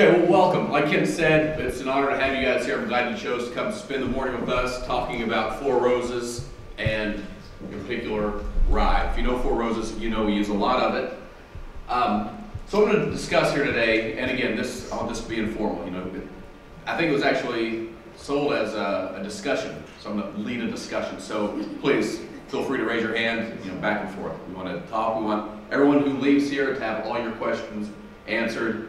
Okay, well, welcome. Like Ken said, it's an honor to have you guys here. I'm glad you chose to come spend the morning with us talking about Four Roses and, in particular, rye. If you know Four Roses, you know we use a lot of it. So I'm going to discuss here today, and again, I'll just be informal. I think it was actually sold as a discussion, so I'm going to lead a discussion. So please feel free to raise your hand, back and forth. We want to talk. We want everyone who leaves here to have all your questions answered.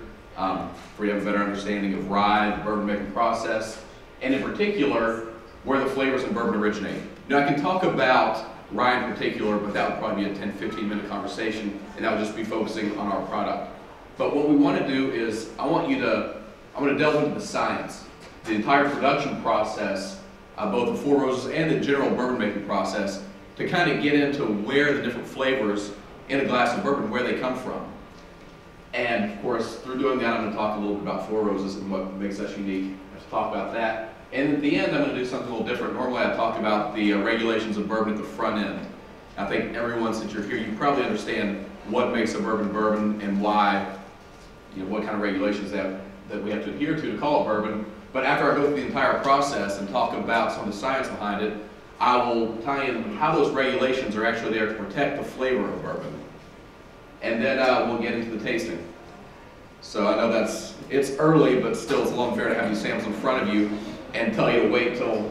For you to have a better understanding of rye, the bourbon making process, and in particular, where the flavors in bourbon originate. Now, I can talk about rye in particular, but that would probably be a 10-15 minute conversation, and that would just be focusing on our product. But what we want to do is, I want to delve into the science, the entire production process, both the Four Roses and the general bourbon making process, to kind of get into where the different flavors in a glass of bourbon, where they come from. And of course, through doing that, I'm going to talk a little bit about Four Roses and what makes us unique. Let's talk about that. And at the end, I'm going to do something a little different. Normally, I talk about the regulations of bourbon at the front end. I think everyone, since you're here, you probably understand what makes a bourbon bourbon and why, what kind of regulations that we have to adhere to call it bourbon. But after I go through the entire process and talk about some of the science behind it, I will tie in how those regulations are actually there to protect the flavor of bourbon. And then we'll get into the tasting. So I know it's early, but still it's a little unfair to have these samples in front of you and tell you to wait till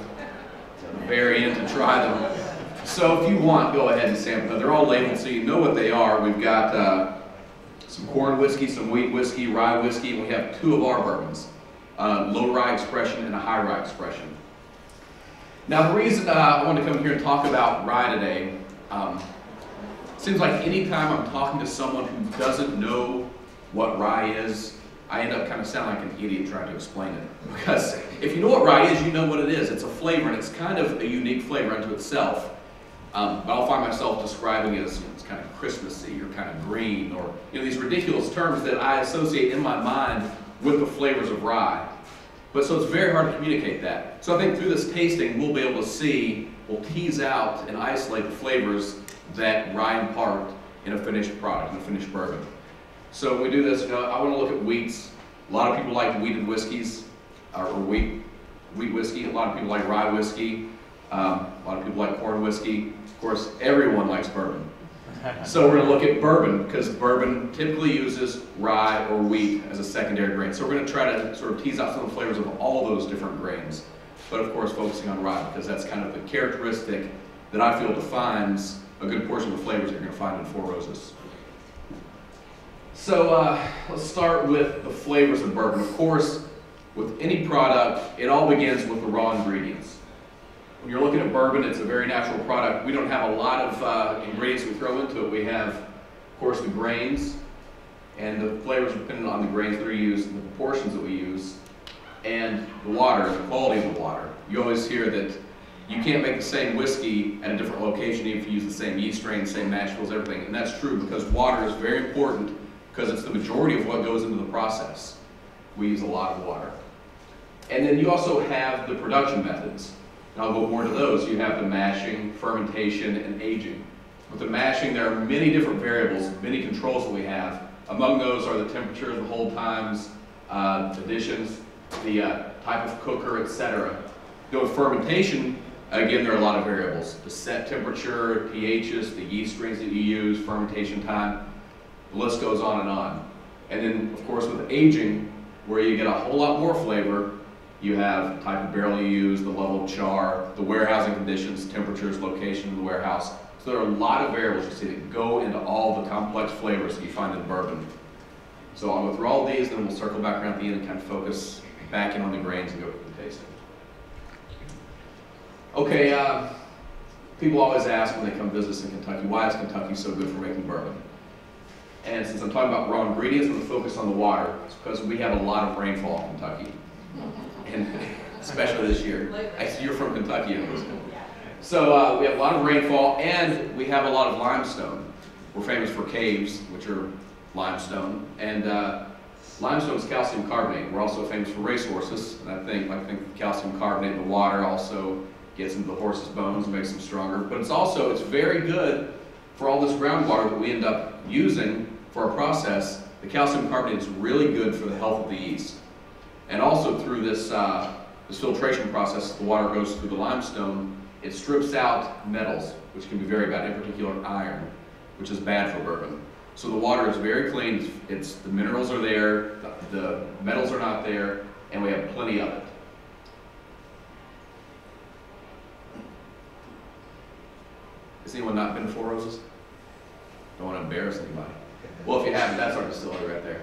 the very end to try them. So if you want, go ahead and sample them. They're all labeled so you know what they are. We've got some corn whiskey, some wheat whiskey, rye whiskey, and we have two of our bourbons, low rye expression and a high rye expression. Now the reason I want to come here and talk about rye today, seems like any time I'm talking to someone who doesn't know what rye is, I end up kind of sounding like an idiot trying to explain it. Because if you know what rye is, you know what it is. It's a flavor, and it's kind of a unique flavor unto itself. But I'll find myself describing it as it's kind of Christmassy or kind of green, or these ridiculous terms that I associate in my mind with the flavors of rye. But so it's very hard to communicate that. So I think through this tasting, we'll be able to see, we'll tease out and isolate the flavors that rye impart in a finished product, in a finished bourbon. So when we do this, I want to look at wheats. A lot of people like wheated whiskeys, or wheat whiskey. A lot of people like rye whiskey. A lot of people like corn whiskey. Of course, everyone likes bourbon. So we're going to look at bourbon, because bourbon typically uses rye or wheat as a secondary grain. So we're going to try to sort of tease out some of the flavors of all those different grains. But of course, focusing on rye, because that's kind of the characteristic that I feel defines a good portion of the flavors that you're going to find in Four Roses. So let's start with the flavors of bourbon. Of course, with any product, it all begins with the raw ingredients. When you're looking at bourbon, it's a very natural product. We don't have a lot of ingredients we throw into it. We have, of course, the grains, and the flavors are dependent on the grains that are used and the proportions that we use, and the water, the quality of the water. You always hear that you can't make the same whiskey at a different location even if you use the same yeast strain, same mash bills, everything. And that's true, because water is very important, because it's the majority of what goes into the process. We use a lot of water. And then you also have the production methods. And I'll go more into those. You have the mashing, fermentation, and aging. With the mashing, there are many different variables, many controls that we have. Among those are the temperatures, the hold times, additions, the type of cooker, etc. With fermentation, again, there are a lot of variables. The set temperature, pHs, the yeast strains that you use, fermentation time, the list goes on and on. And then, of course, with aging, where you get a whole lot more flavor, you have the type of barrel you use, the level of char, the warehousing conditions, temperatures, location of the warehouse. So there are a lot of variables you see that go into all the complex flavors that you find in bourbon. So I'll go through all these, then we'll circle back around at the end and kind of focus back in on the grains and go through the tasting. Okay, people always ask when they come visit us in Kentucky, why is Kentucky so good for making bourbon? And since I'm talking about raw ingredients, I'm going to focus on the water. It's because we have a lot of rainfall in Kentucky, and especially this year. Actually, you're from Kentucky, so we have a lot of rainfall, and we have a lot of limestone. We're famous for caves, which are limestone, and limestone is calcium carbonate. We're also famous for racehorses, and I think calcium carbonate in the water also gets into the horse's bones and makes them stronger. But it's very good for all this groundwater that we end up using for our process The calcium carbonate is really good for the health of the yeast. And also through this, this filtration process, the water goes through the limestone, it strips out metals, which can be very bad, in particular iron, which is bad for bourbon. So the water is very clean, the minerals are there, the metals are not there, and we have plenty of it. Has anyone not been to Four Roses? Don't want to embarrass anybody. Well, if you haven't, that's our distillery right there.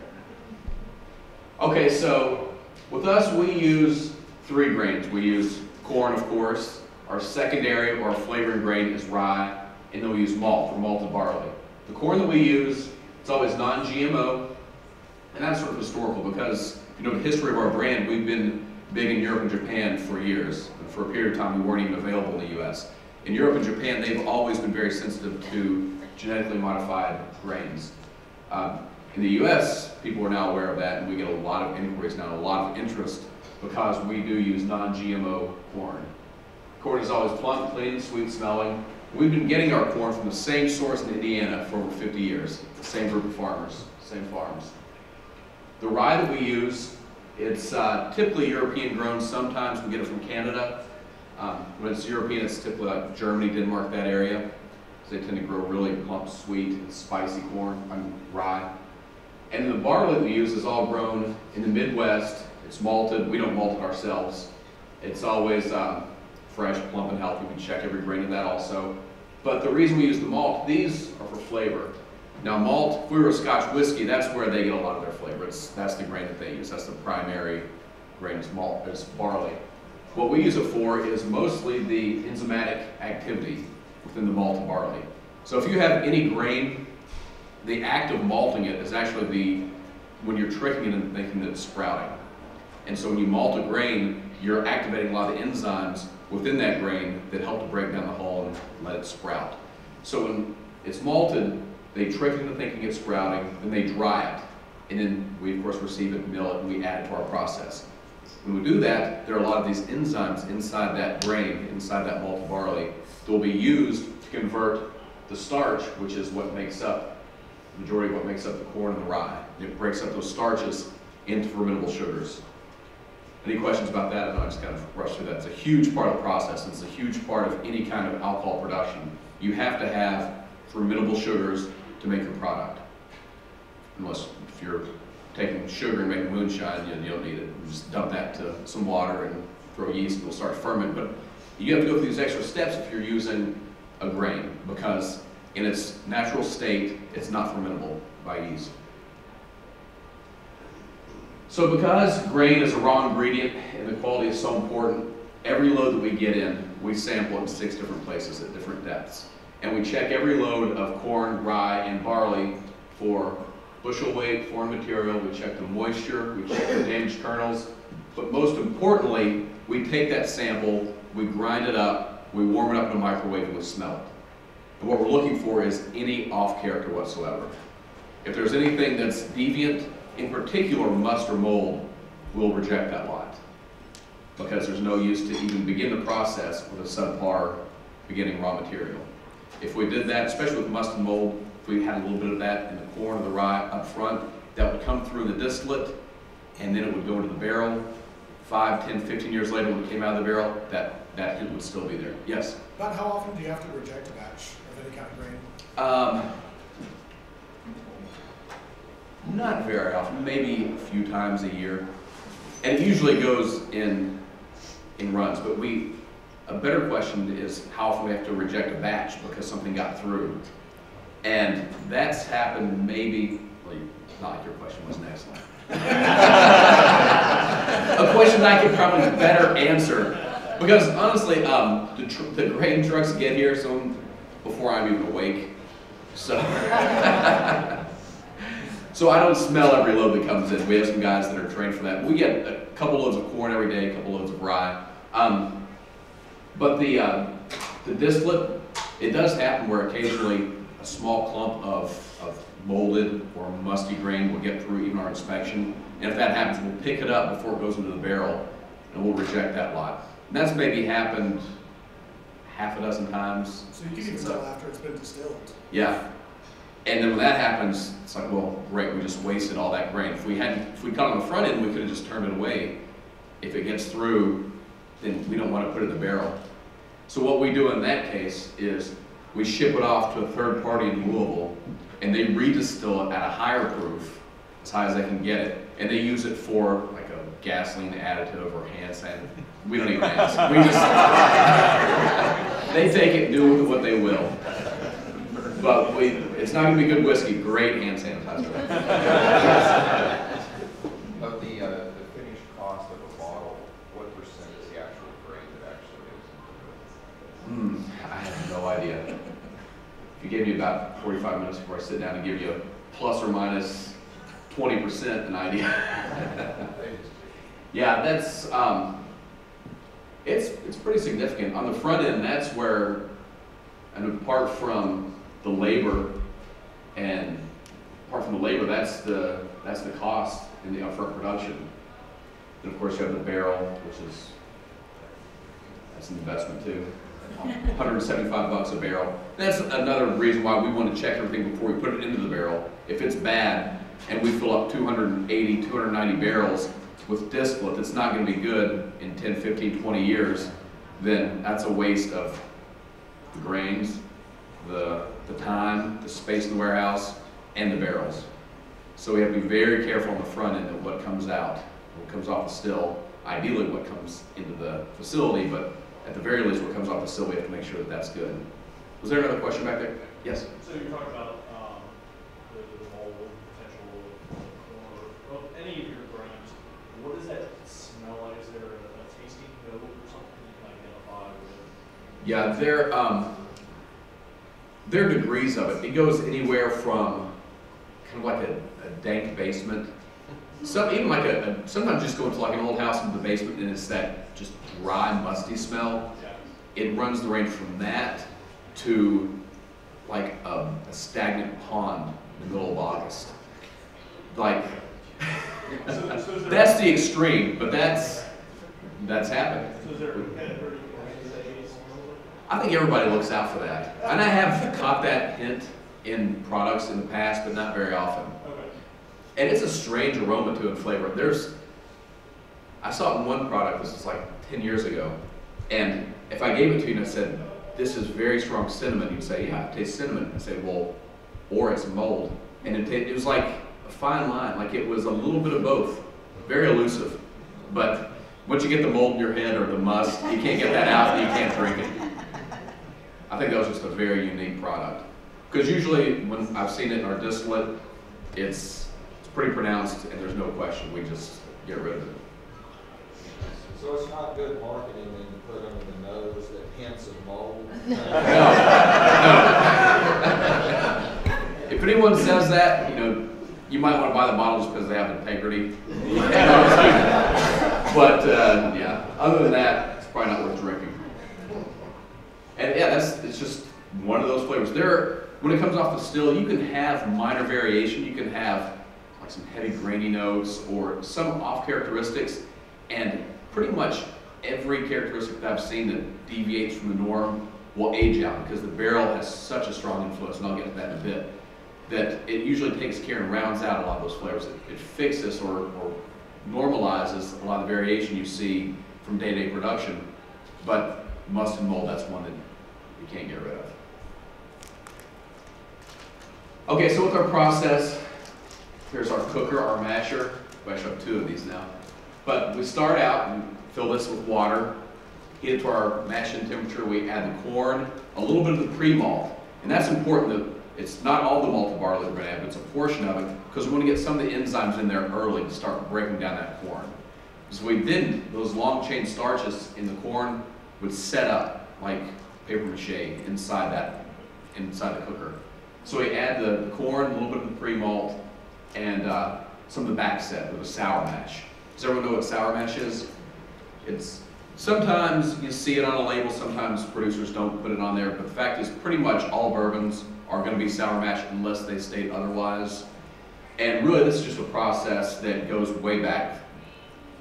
Okay, so with us, we use 3 grains. We use corn, of course. Our secondary or flavoring grain is rye, and then we use malt for malted barley. The corn that we use, it's always non-GMO, and that's sort of historical because if you know the history of our brand, we've been big in Europe and Japan for years. And for a period of time, we weren't even available in the US. In Europe and Japan, they've always been very sensitive to genetically modified grains. In the US, people are now aware of that, and we get a lot of inquiries now, a lot of interest, because we do use non-GMO corn. Corn is always plump, clean, sweet smelling. We've been getting our corn from the same source in Indiana for over 50 years. The same group of farmers, same farms. The rye that we use, it's typically European grown. Sometimes we get it from Canada. When it's European, it's typically like Germany, Denmark, that area. They tend to grow really plump, sweet, and spicy corn, rye. And the barley that we use is all grown in the Midwest. It's malted. We don't malt it ourselves. It's always fresh, plump, and healthy. We check every grain of that also. But the reason we use the malt, these are for flavor. Now malt, if we were a Scotch whiskey, that's where they get a lot of their flavor. That's the grain that they use. That's the primary grain is malt, is barley. What we use it for is mostly the enzymatic activity within the malted barley. So if you have any grain, the act of malting it is actually when you're tricking it and thinking that it's sprouting. And so when you malt a grain, you're activating a lot of enzymes within that grain that help to break down the hull and let it sprout. So when it's malted, they trick it into thinking it's sprouting, then they dry it. And then we, of course, receive it, mill it, and we add it to our process. When we do that, there are a lot of these enzymes inside that grain, inside that malted barley, that will be used to convert the starch, which is what makes up, the majority of what makes up the corn and the rye. It breaks up those starches into fermentable sugars. Any questions about that? No, I just kind of rushed through that. It's a huge part of the process. It's a huge part of any kind of alcohol production. You have to have fermentable sugars to make your product. Unless if you're taking sugar and making moonshine, you don't need it. You just dump that to some water and throw yeast and it'll start to ferment. But you have to go through these extra steps if you're using a grain, because in its natural state, it's not fermentable by yeast. So because grain is a raw ingredient and the quality is so important, every load that we get in, we sample in 6 different places at different depths. And we check every load of corn, rye, and barley for bushel weight, foreign material. We check the moisture, we check the damaged kernels. But most importantly, we take that sample, we grind it up, we warm it up in a microwave, and we smell it. And what we're looking for is any off character whatsoever. If there's anything that's deviant, in particular must or mold, we'll reject that lot, because there's no use to even begin the process with a subpar beginning raw material. If we did that, especially with must and mold, if we had a little bit of that in the corn or the rye up front, that would come through the distillate, and then it would go into the barrel. 5, 10, 15 years later, when it came out of the barrel, that hint would still be there. Yes? About how often do you have to reject a batch of any kind of grain? Not very often, maybe a few times a year. And it usually goes in runs, but a better question is how often we have to reject a batch because something got through. And that's happened maybe, well, not like your question wasn't excellent. A question I could probably better answer. Because honestly, the grain trucks get here before I'm even awake. So I don't smell every load that comes in. We have some guys that are trained for that. We get a couple loads of corn every day, a couple loads of rye. But the distillate, it does happen where occasionally a small clump of molded or musty grain will get through even our inspection. And if that happens, we'll pick it up before it goes into the barrel and we'll reject that lot. And that's maybe happened half a dozen times. So you can even tell after it's been distilled. Yeah. And then when that happens, it's like, well, great, we just wasted all that grain. If we cut on the front end, we could have just turned it away. If it gets through, then we don't want to put it in the barrel. So what we do in that case is we ship it off to a third party in Louisville, and they redistill it at a higher proof, as high as they can get it, and they use it for like a gasoline additive or hand sand. We don't even ask. We just they take it and do with it what they will. But it's not going to be good whiskey. Great hand sanitizer. Of the finished cost of a bottle, what percent is the actual grain that actually is? I have no idea. If you gave me about 45 minutes before I sit down and give you a plus or minus 20% an idea. Yeah, that's it's pretty significant. On the front end, that's where, and apart from the labor, that's the cost in the upfront production. And of course, you have the barrel, that's an investment too. $175 a barrel. And that's another reason why we want to check everything before we put it into the barrel. If it's bad and we fill up 280, 290 barrels with distillate that's not going to be good in 10, 15, 20 years, then that's a waste of the grains, the time, the space in the warehouse, and the barrels. So we have to be very careful on the front end of what comes out, what comes off the still, ideally what comes into the facility, but at the very least what comes off the still, we have to make sure that that's good. Was there another question back there? Yes? So you're talking about the mold potential of any of your grains. What does that smell like? Is there a tasting note or something you can identify with? Yeah, there are degrees of it. It goes anywhere from kind of like a dank basement. Even like sometimes just go into like an old house in the basement and it's that just dry, musty smell. Yeah. It runs the range from that to like a stagnant pond in the middle of August. Like, that's the extreme, but that's happened. So is there a category? I think everybody looks out for that. And I have caught that hint in products in the past, but not very often. Okay. And it's a strange aroma to it and flavor. I saw it in one product, this was like 10 years ago, and if I gave it to you and I said, this is very strong cinnamon, you'd say, yeah, it tastes cinnamon. I'd say, well, or it's mold. And it was like a fine line, like it was a little bit of both. Very elusive. But once you get the mold in your head or the must, you can't get that out and you can't drink it. I think that was just a very unique product. Because usually when I've seen it in our distillate, it's pretty pronounced and there's no question. We just get rid of it. So it's not good marketing then to put under the nose that hints of mold? No. If anyone says that, you might want to buy the bottle just because they have integrity. But yeah, other than that, it's probably not worth drinking. And yeah, it's just one of those flavors. When it comes off the still, you can have minor variation. You can have like some heavy grainy notes or some off characteristics, and pretty much every characteristic that I've seen that deviates from the norm will age out because the barrel has such a strong influence, and I'll get to that in a bit, that it usually takes care and rounds out a lot of those flavors. It fixes or normalizes a lot of the variation you see from day-to-day production, but must and mold, that's one that you can't get rid of. Okay, so with our process, here's our cooker, our masher. We actually have two of these now. But we start out and fill this with water, heat it to our mashing temperature. We add the corn, a little bit of the pre-malt. And that's important that it's not all the malted barley we're going to add, but it's a portion of it because we want to get some of the enzymes in there early to start breaking down that corn. So we didn't, those long chain starches in the corn would set up like paper mache inside the cooker. So we add the corn, a little bit of the pre-malt, and some of the back set with a sour mash. Does everyone know what sour mash is? It's sometimes you see it on a label, sometimes producers don't put it on there, but the fact is pretty much all bourbons are going to be sour mash unless they state otherwise. And really this is just a process that goes way back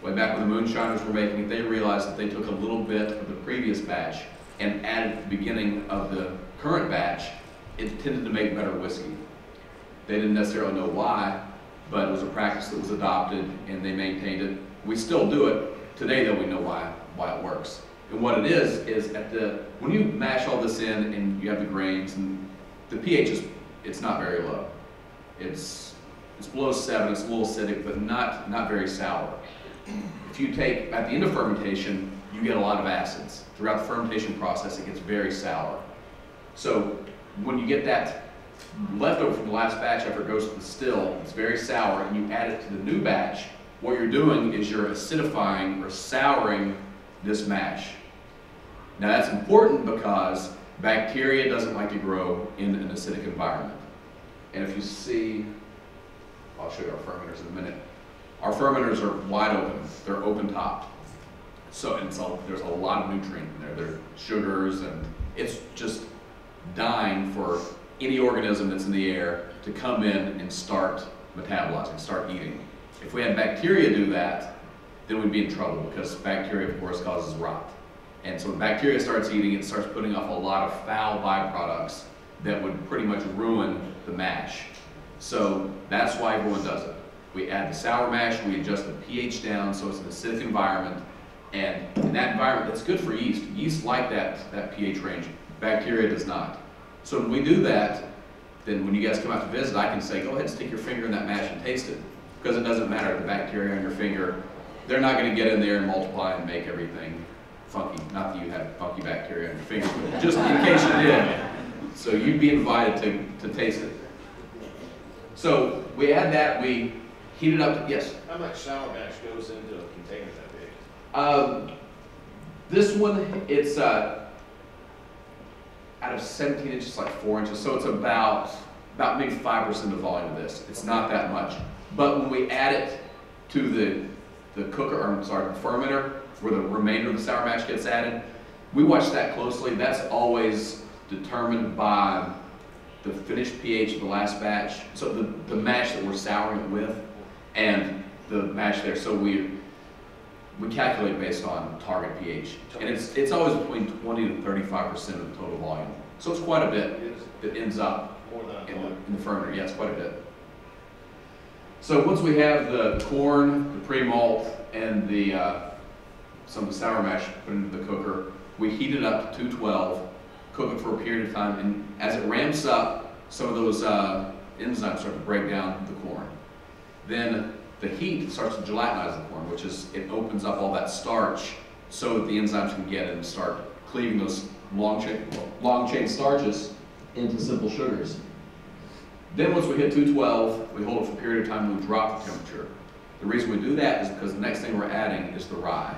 when the moonshiners were making it. They realized that they took a little bit of the previous batch and added at the beginning of the current batch. It tended to make better whiskey. They didn't necessarily know why, but it was a practice that was adopted and they maintained it. We still do it. Today though, we know why it works. And what it is when you mash all this in and you have the grains, and the pH it's not very low. It's below 7, it's a little acidic, but not very sour. If you take, at the end of fermentation, you get a lot of acids. Throughout the fermentation process, it gets very sour. So when you get that leftover from the last batch after it goes to the still, it's very sour, and you add it to the new batch, what you're doing is you're acidifying or souring this mash. Now that's important because bacteria doesn't like to grow in an acidic environment. And if you see, I'll show you our fermenters in a minute. Our fermenters are wide open, they're open topped. So there's a lot of nutrient in there. There's sugars, and it's just dying for any organism that's in the air to come in and start metabolizing, start eating. If we had bacteria do that, then we'd be in trouble, because bacteria, of course, causes rot. And so when bacteria starts eating, it starts putting off a lot of foul byproducts that would pretty much ruin the mash. So that's why everyone does it. We add the sour mash, we adjust the pH down so it's an acidic environment, and in that environment, that's good for yeast. Yeast like that pH range. Bacteria does not. So when we do that, then when you guys come out to visit, I can say, go ahead and stick your finger in that mash and taste it, because it doesn't matter, the bacteria on your finger, they're not going to get in there and multiply and make everything funky. Not that you have funky bacteria on your finger, but just in case you did. So you'd be invited to taste it. So we add that, we heat it up to, yes? How much sour mash goes into a container that big? This one, it's out of 17 inches, like 4 inches, so it's about maybe 5% of the volume of this. It's not that much. But when we add it to the cooker, or I'm sorry, the fermenter, where the remainder of the sour mash gets added, we watch that closely. That's always determined by the finished pH of the last batch, so the mash that we're souring it with, and the mash there. So we calculate based on target pH, and it's always between 20 to 35% of the total volume. So it's quite a bit that ends up More than I in thought. the fermenter. Yeah, it's quite a bit. So once we have the corn, the pre-malt, and some of the sour mash put into the cooker, we heat it up to 212, cook it for a period of time, and as it ramps up, some of those enzymes start to break down the corn. Then the heat starts to gelatinize the corn, which is, it opens up all that starch so that the enzymes can get in and start cleaving those long chain starches into simple sugars. Then once we hit 212, we hold it for a period of time and we drop the temperature. The reason we do that is because the next thing we're adding is the rye.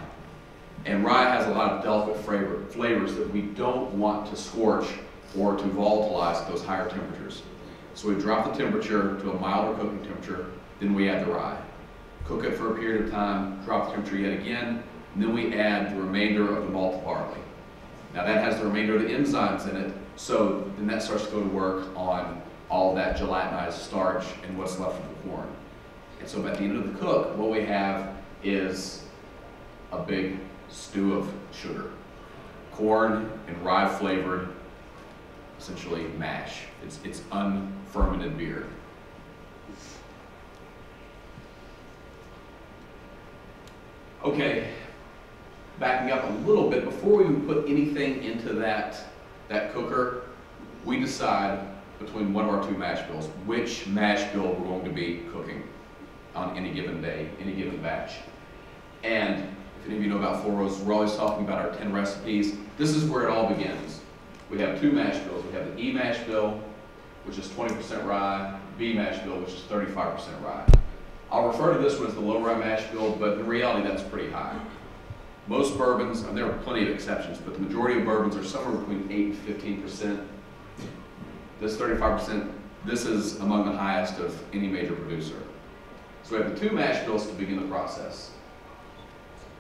And rye has a lot of delicate flavors that we don't want to scorch or to volatilize at those higher temperatures. So we drop the temperature to a milder cooking temperature, then we add the rye. Cook it for a period of time, drop the temperature yet again, and then we add the remainder of the malt barley. Now that has the remainder of the enzymes in it, so then that starts to go to work on all that gelatinized starch and what's left of the corn. And so at the end of the cook, what we have is a big stew of sugar. Corn and rye flavored, essentially mash. It's unfermented beer. Okay, backing up a little bit, before we even put anything into that cooker, we decide between one of our two mash bills which mash bill we're going to be cooking on any given day, any given batch. And if any of you know about Four Roses, we're always talking about our 10 recipes. This is where it all begins. We have two mash bills. We have the E mash bill, which is 20% rye, B mash bill, which is 35% rye. I'll refer to this one as the low rye mash bill, but in reality that's pretty high. Most bourbons, and there are plenty of exceptions, but the majority of bourbons are somewhere between 8 and 15%. This 35%, this is among the highest of any major producer. So we have the two mash bills to begin the process.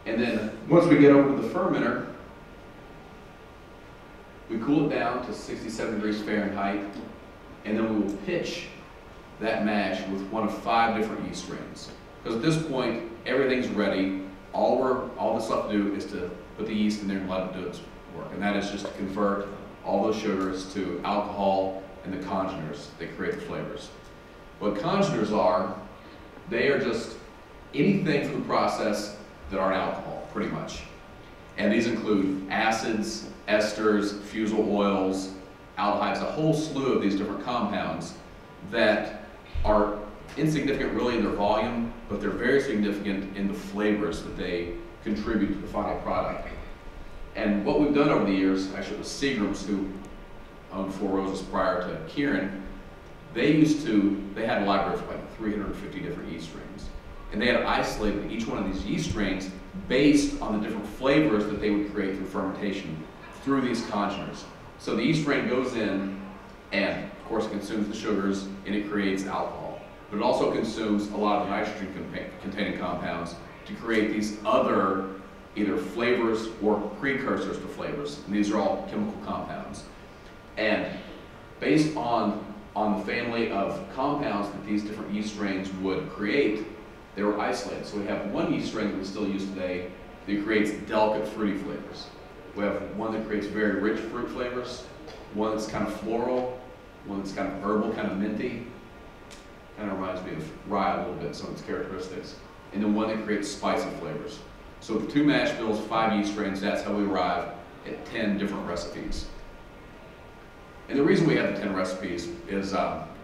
And then once we get over to the fermenter, we cool it down to 67 degrees Fahrenheit, and then we will pitch that mash with one of 5 different yeast strains. Because at this point, everything's ready. All that's left to do is to put the yeast in there and let it do its work. And that is just to convert all those sugars to alcohol and the congeners that create the flavors. What congeners are, they are just anything from the process that aren't alcohol, pretty much. And these include acids, esters, fusel oils, aldehydes, a whole slew of these different compounds that are insignificant really in their volume, but they're very significant in the flavors that they contribute to the final product. And what we've done over the years, actually it was Seagram's who owned Four Roses prior to Kieran, they had a library of like 350 different yeast strains. And they had isolated each one of these yeast strains based on the different flavors that they would create through fermentation through these congeners. So the yeast strain goes in and of course it consumes the sugars and it creates alcohol. But it also consumes a lot of the nitrogen containing compounds to create these other either flavors or precursors to flavors. And these are all chemical compounds. And based on the family of compounds that these different yeast strains would create, they were isolated. So we have one yeast strain that we still use today that creates delicate fruity flavors. We have one that creates very rich fruit flavors, one that's kind of floral, one that's kind of herbal, kind of minty. Kind of reminds me of rye a little bit, some of its characteristics. And then one that creates spicy flavors. So with 2 mash bills, 5 yeast strains, that's how we arrive at 10 different recipes. And the reason we have the 10 recipes is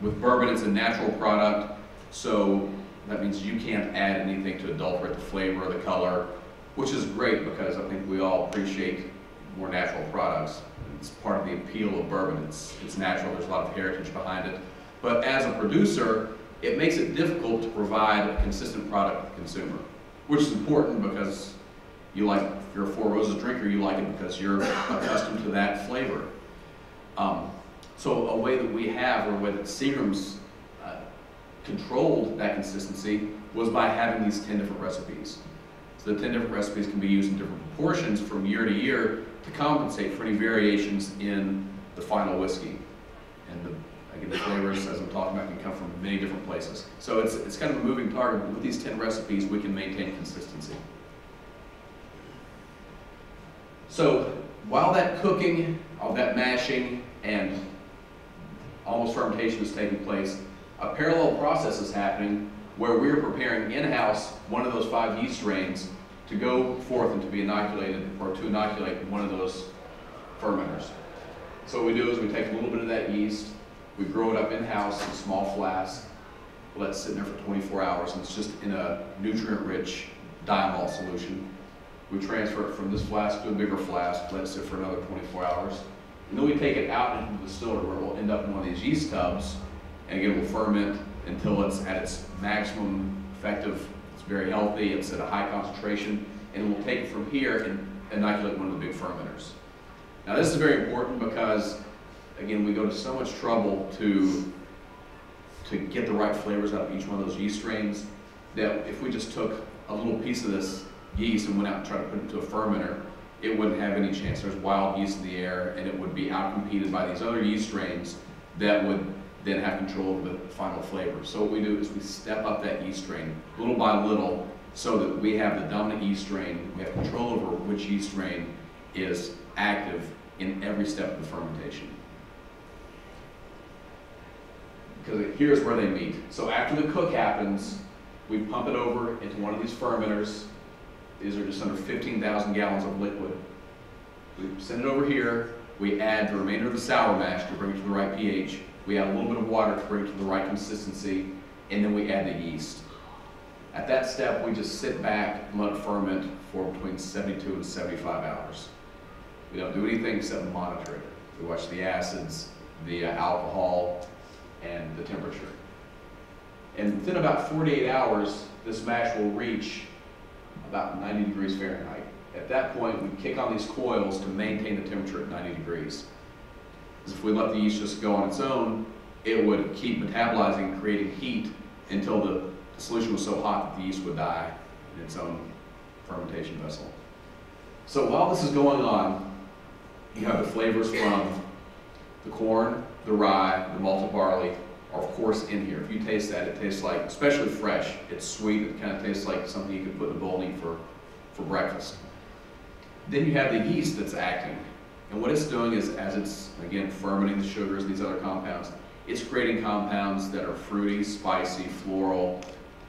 with bourbon, it's a natural product, so that means you can't add anything to adulterate the flavor or the color, which is great because I think we all appreciate more natural products. It's part of the appeal of bourbon. It's natural, there's a lot of heritage behind it. But as a producer, it makes it difficult to provide a consistent product to the consumer, which is important because if you're a Four Roses drinker, you like it because you're accustomed to that flavor. So a way that we have, or a way that Seagram's controlled that consistency was by having these 10 different recipes. So the 10 different recipes can be used in different proportions from year to year to compensate for any variations in the final whiskey. And again, the flavors, as I'm talking about, can come from many different places. So it's kind of a moving target, but with these 10 recipes, we can maintain consistency. So while that cooking, all that mashing, and almost fermentation is taking place, a parallel process is happening where we're preparing in-house one of those 5 yeast strains to go forth and to be inoculated, or to inoculate one of those fermenters. So what we do is we take a little bit of that yeast, we grow it up in-house in a small flask, we let it sit in there for 24 hours, and it's just in a nutrient-rich diamol solution. We transfer it from this flask to a bigger flask, let it sit for another 24 hours. And then we take it out into the distillery where it will end up in one of these yeast tubs, and again, we'll ferment until it's at its maximum effective, it's very healthy, it's at a high concentration, and we'll take it from here and inoculate one of the big fermenters. Now this is very important because, again, we go to so much trouble to get the right flavors out of each one of those yeast strains, that if we just took a little piece of this yeast and went out and tried to put it into a fermenter, it wouldn't have any chance. There's wild yeast in the air, and it would be outcompeted by these other yeast strains that would then have control over the final flavor. So what we do is we step up that yeast strain little by little so that we have the dominant yeast strain, we have control over which yeast strain is active in every step of the fermentation. Because here's where they meet. So after the cook happens, we pump it over into one of these fermenters. These are just under 15,000 gallons of liquid. We send it over here, we add the remainder of the sour mash to bring it to the right pH. We add a little bit of water to bring it to the right consistency, and then we add the yeast. At that step, we just sit back and let it ferment for between 72 and 75 hours. We don't do anything except monitor it. We watch the acids, the alcohol, and the temperature. And within about 48 hours, this mash will reach about 90 degrees Fahrenheit. At that point, we kick on these coils to maintain the temperature at 90 degrees. Because if we let the yeast just go on its own, it would keep metabolizing, creating heat until the solution was so hot that the yeast would die in its own fermentation vessel. So while this is going on, you have the flavors from the corn, the rye, the malted barley are of course in here. If you taste that, it tastes like, especially fresh, it's sweet, it kind of tastes like something you could put in a bowl and eat for breakfast. Then you have the yeast that's acting. And what it's doing is, as it's, again, fermenting the sugars, these other compounds, it's creating compounds that are fruity, spicy, floral.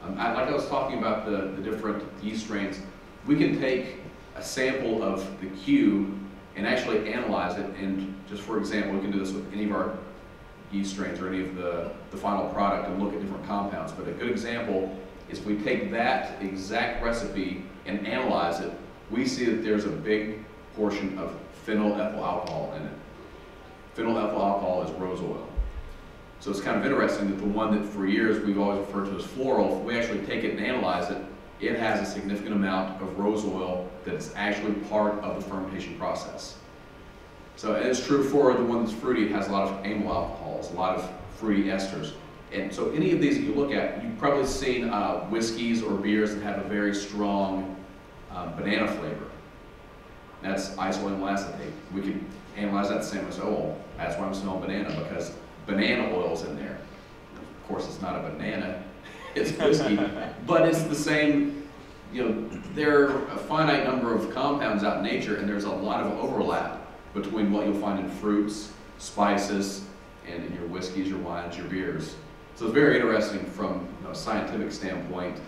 Like I was talking about the different yeast strains, we can take a sample of the Q and actually analyze it, and just for example, we can do this with any of our yeast strains or any of the final product and look at different compounds. But a good example is we take that exact recipe and analyze it, we see that there's a big portion of phenylethyl alcohol in it. Phenylethyl alcohol is rose oil. So it's kind of interesting that the one that for years we've always referred to as floral, if we actually take it and analyze it, it has a significant amount of rose oil that is actually part of the fermentation process. So it's true for the one that's fruity, it has a lot of amyl alcohols, a lot of fruity esters. And so any of these that you look at, you've probably seen whiskeys or beers that have a very strong banana flavor. That's isoamyl acetate. We could analyze that the same as, oh, well, that's why I'm smelling banana, because banana oil's in there. Of course, it's not a banana, it's whiskey, but it's the same, you know, there are a finite number of compounds out in nature, and there's a lot of overlap between what you'll find in fruits, spices, and in your whiskeys, your wines, your beers. So it's very interesting from a scientific standpoint.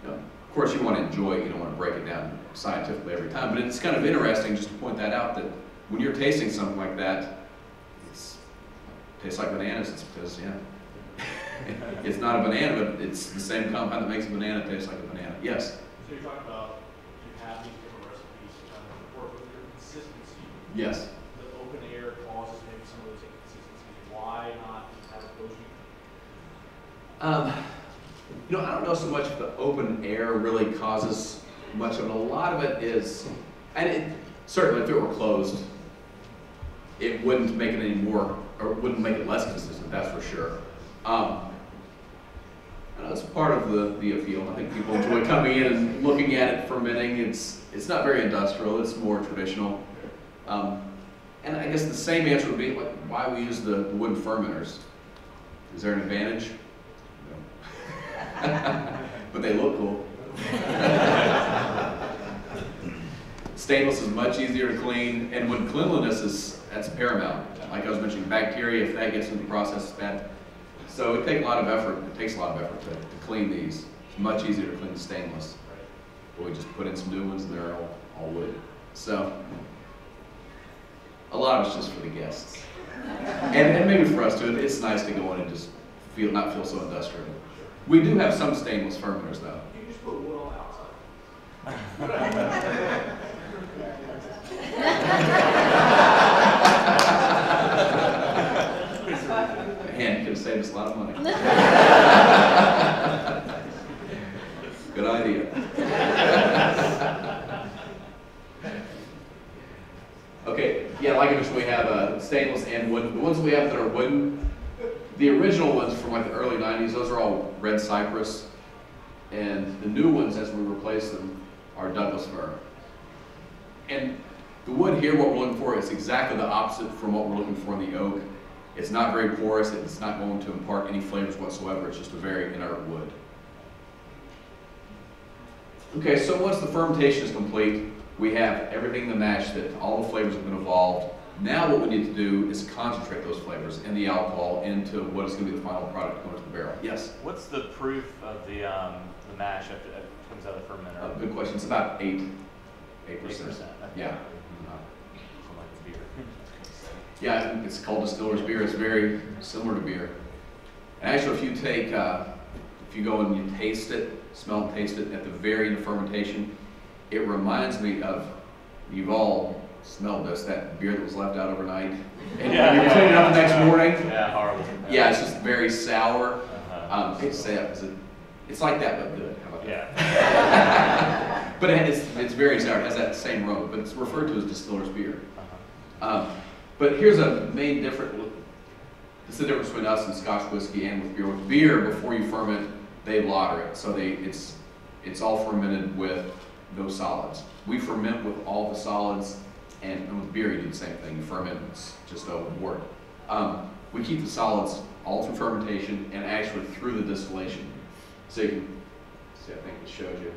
You know, of course, you want to enjoy it, you don't want to break it down scientifically every time, but it's kind of interesting just to point that out, that when you're tasting something like that, it tastes like bananas. It's because, yeah, it's not a banana, but it's the same compound that makes a banana taste like a banana. Yes? So you're talking about you have these different recipes to kind of work with your consistency. Yes. The open air causes maybe some of those inconsistencies. Why not have it go You know, I don't know so much if the open air really causes much of it. A lot of it is, and it, certainly if it were closed, it wouldn't make it any more, or wouldn't make it less consistent, that's for sure. I know it's part of the appeal. I think people enjoy coming in and looking at it, fermenting. It's not very industrial, it's more traditional. And I guess the same answer would be like why we use the wooden fermenters. Is there an advantage? No. But they look cool. Stainless is much easier to clean, and when cleanliness that's paramount. Like I was mentioning, bacteria, if that gets into the process, it's bad. So it takes a lot of effort. It takes a lot of effort to clean these. It's much easier to clean the stainless. But we just put in some new ones, and they're all wood. So a lot of it's just for the guests, and maybe for us too. It's nice to go in and just not feel so industrial. We do have some stainless fermenters, though. You can just put wood on the outside. Man, you could have saved us a lot of money. Good idea. Okay, yeah, like I mentioned, we have stainless and wooden. The ones we have that are wooden, the original ones from like the early 90s, those are all red cypress. And the new ones, as we replace them, are Douglas fir. And the wood here, what we're looking for, is exactly the opposite from what we're looking for in the oak. It's not very porous, it's not going to impart any flavors whatsoever, it's just a very inert wood. Okay, so once the fermentation is complete, we have everything in the mash that all the flavors have been evolved. Now what we need to do is concentrate those flavors in the alcohol into what is going to be the final product going to the barrel. Yes? What's the proof of the mash after it comes out of the fermenter? Good question. It's about 8%. 8%. Yeah. So like beer. Yeah, it's called distiller's beer. It's very similar to beer. And actually, if you take, if you go and you taste it, smell and taste it at the very end of fermentation, it reminds me of, you've all smelled this, that beer that was left out overnight. And you clean it up the next morning. Yeah, horrible. Yeah, it's just very sour. I hate to say it because it's like that, but good. How about that? Yeah. But it's very sour. It has that same aroma, but it's referred to as distiller's beer. But here's a main difference. This is the difference between us and Scotch whiskey and with beer. With beer, before you ferment, they lager it. So it's all fermented with no solids. We ferment with all the solids, and with beer you do the same thing. You ferment, it's just a wort. We keep the solids all through fermentation and actually through the distillation. So you can see, I think it showed you.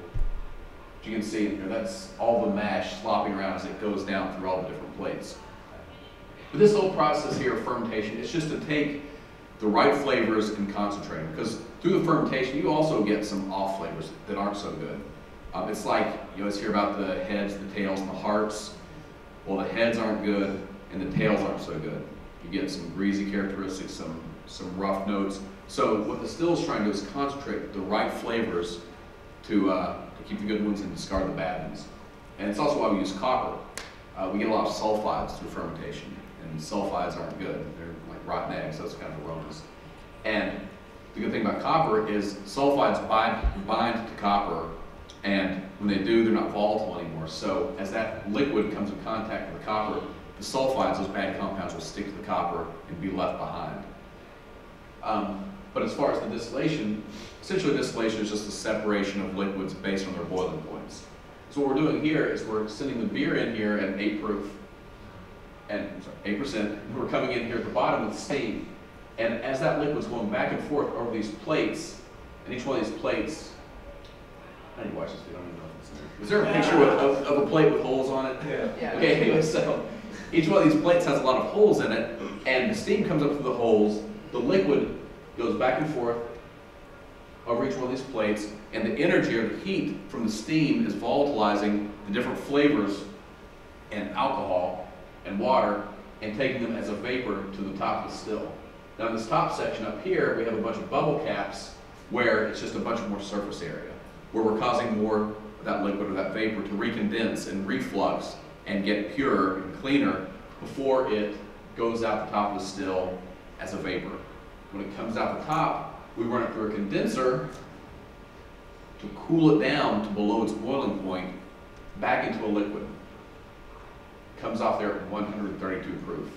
You can see in here, that's all the mash slopping around as it goes down through all the different plates. But this whole process here of fermentation, it's just to take the right flavors and concentrating. Because through the fermentation, you also get some off flavors that aren't so good. It's like, you always hear about the heads, the tails, and the hearts. Well, the heads aren't good, and the tails aren't so good. You get some greasy characteristics, some rough notes. So what the still is trying to do is concentrate the right flavors to keep the good ones and discard the bad ones. And it's also why we use copper. We get a lot of sulfides through fermentation, and sulfides aren't good. They're like rotten eggs, those kind of aromas. And the good thing about copper is sulfides bind to copper, and when they do, they're not volatile anymore. So as that liquid comes in contact with the copper, the sulfides, those bad compounds, will stick to the copper and be left behind. But as far as the distillation, essentially distillation is just the separation of liquids based on their boiling points. So what we're doing here is we're sending the beer in here at 8 proof, and 8%, and we're coming in here at the bottom with steam. And as that liquid's going back and forth over these plates, and each one of these plates, I need to watch this, I don't even know if it's in there. Is there a picture of a plate with holes on it? Yeah. Okay, anyway, so each one of these plates has a lot of holes in it, and the steam comes up through the holes, the liquid goes back and forth over each one of these plates, and the energy or the heat from the steam is volatilizing the different flavors and alcohol and water and taking them as a vapor to the top of the still. Now in this top section up here, we have a bunch of bubble caps where it's just a bunch more surface area, where we're causing more of that liquid or that vapor to recondense and reflux and get purer and cleaner before it goes out the top of the still as a vapor. When it comes out the top, we run it through a condenser to cool it down to below its boiling point, back into a liquid. Comes off there at 132 proof.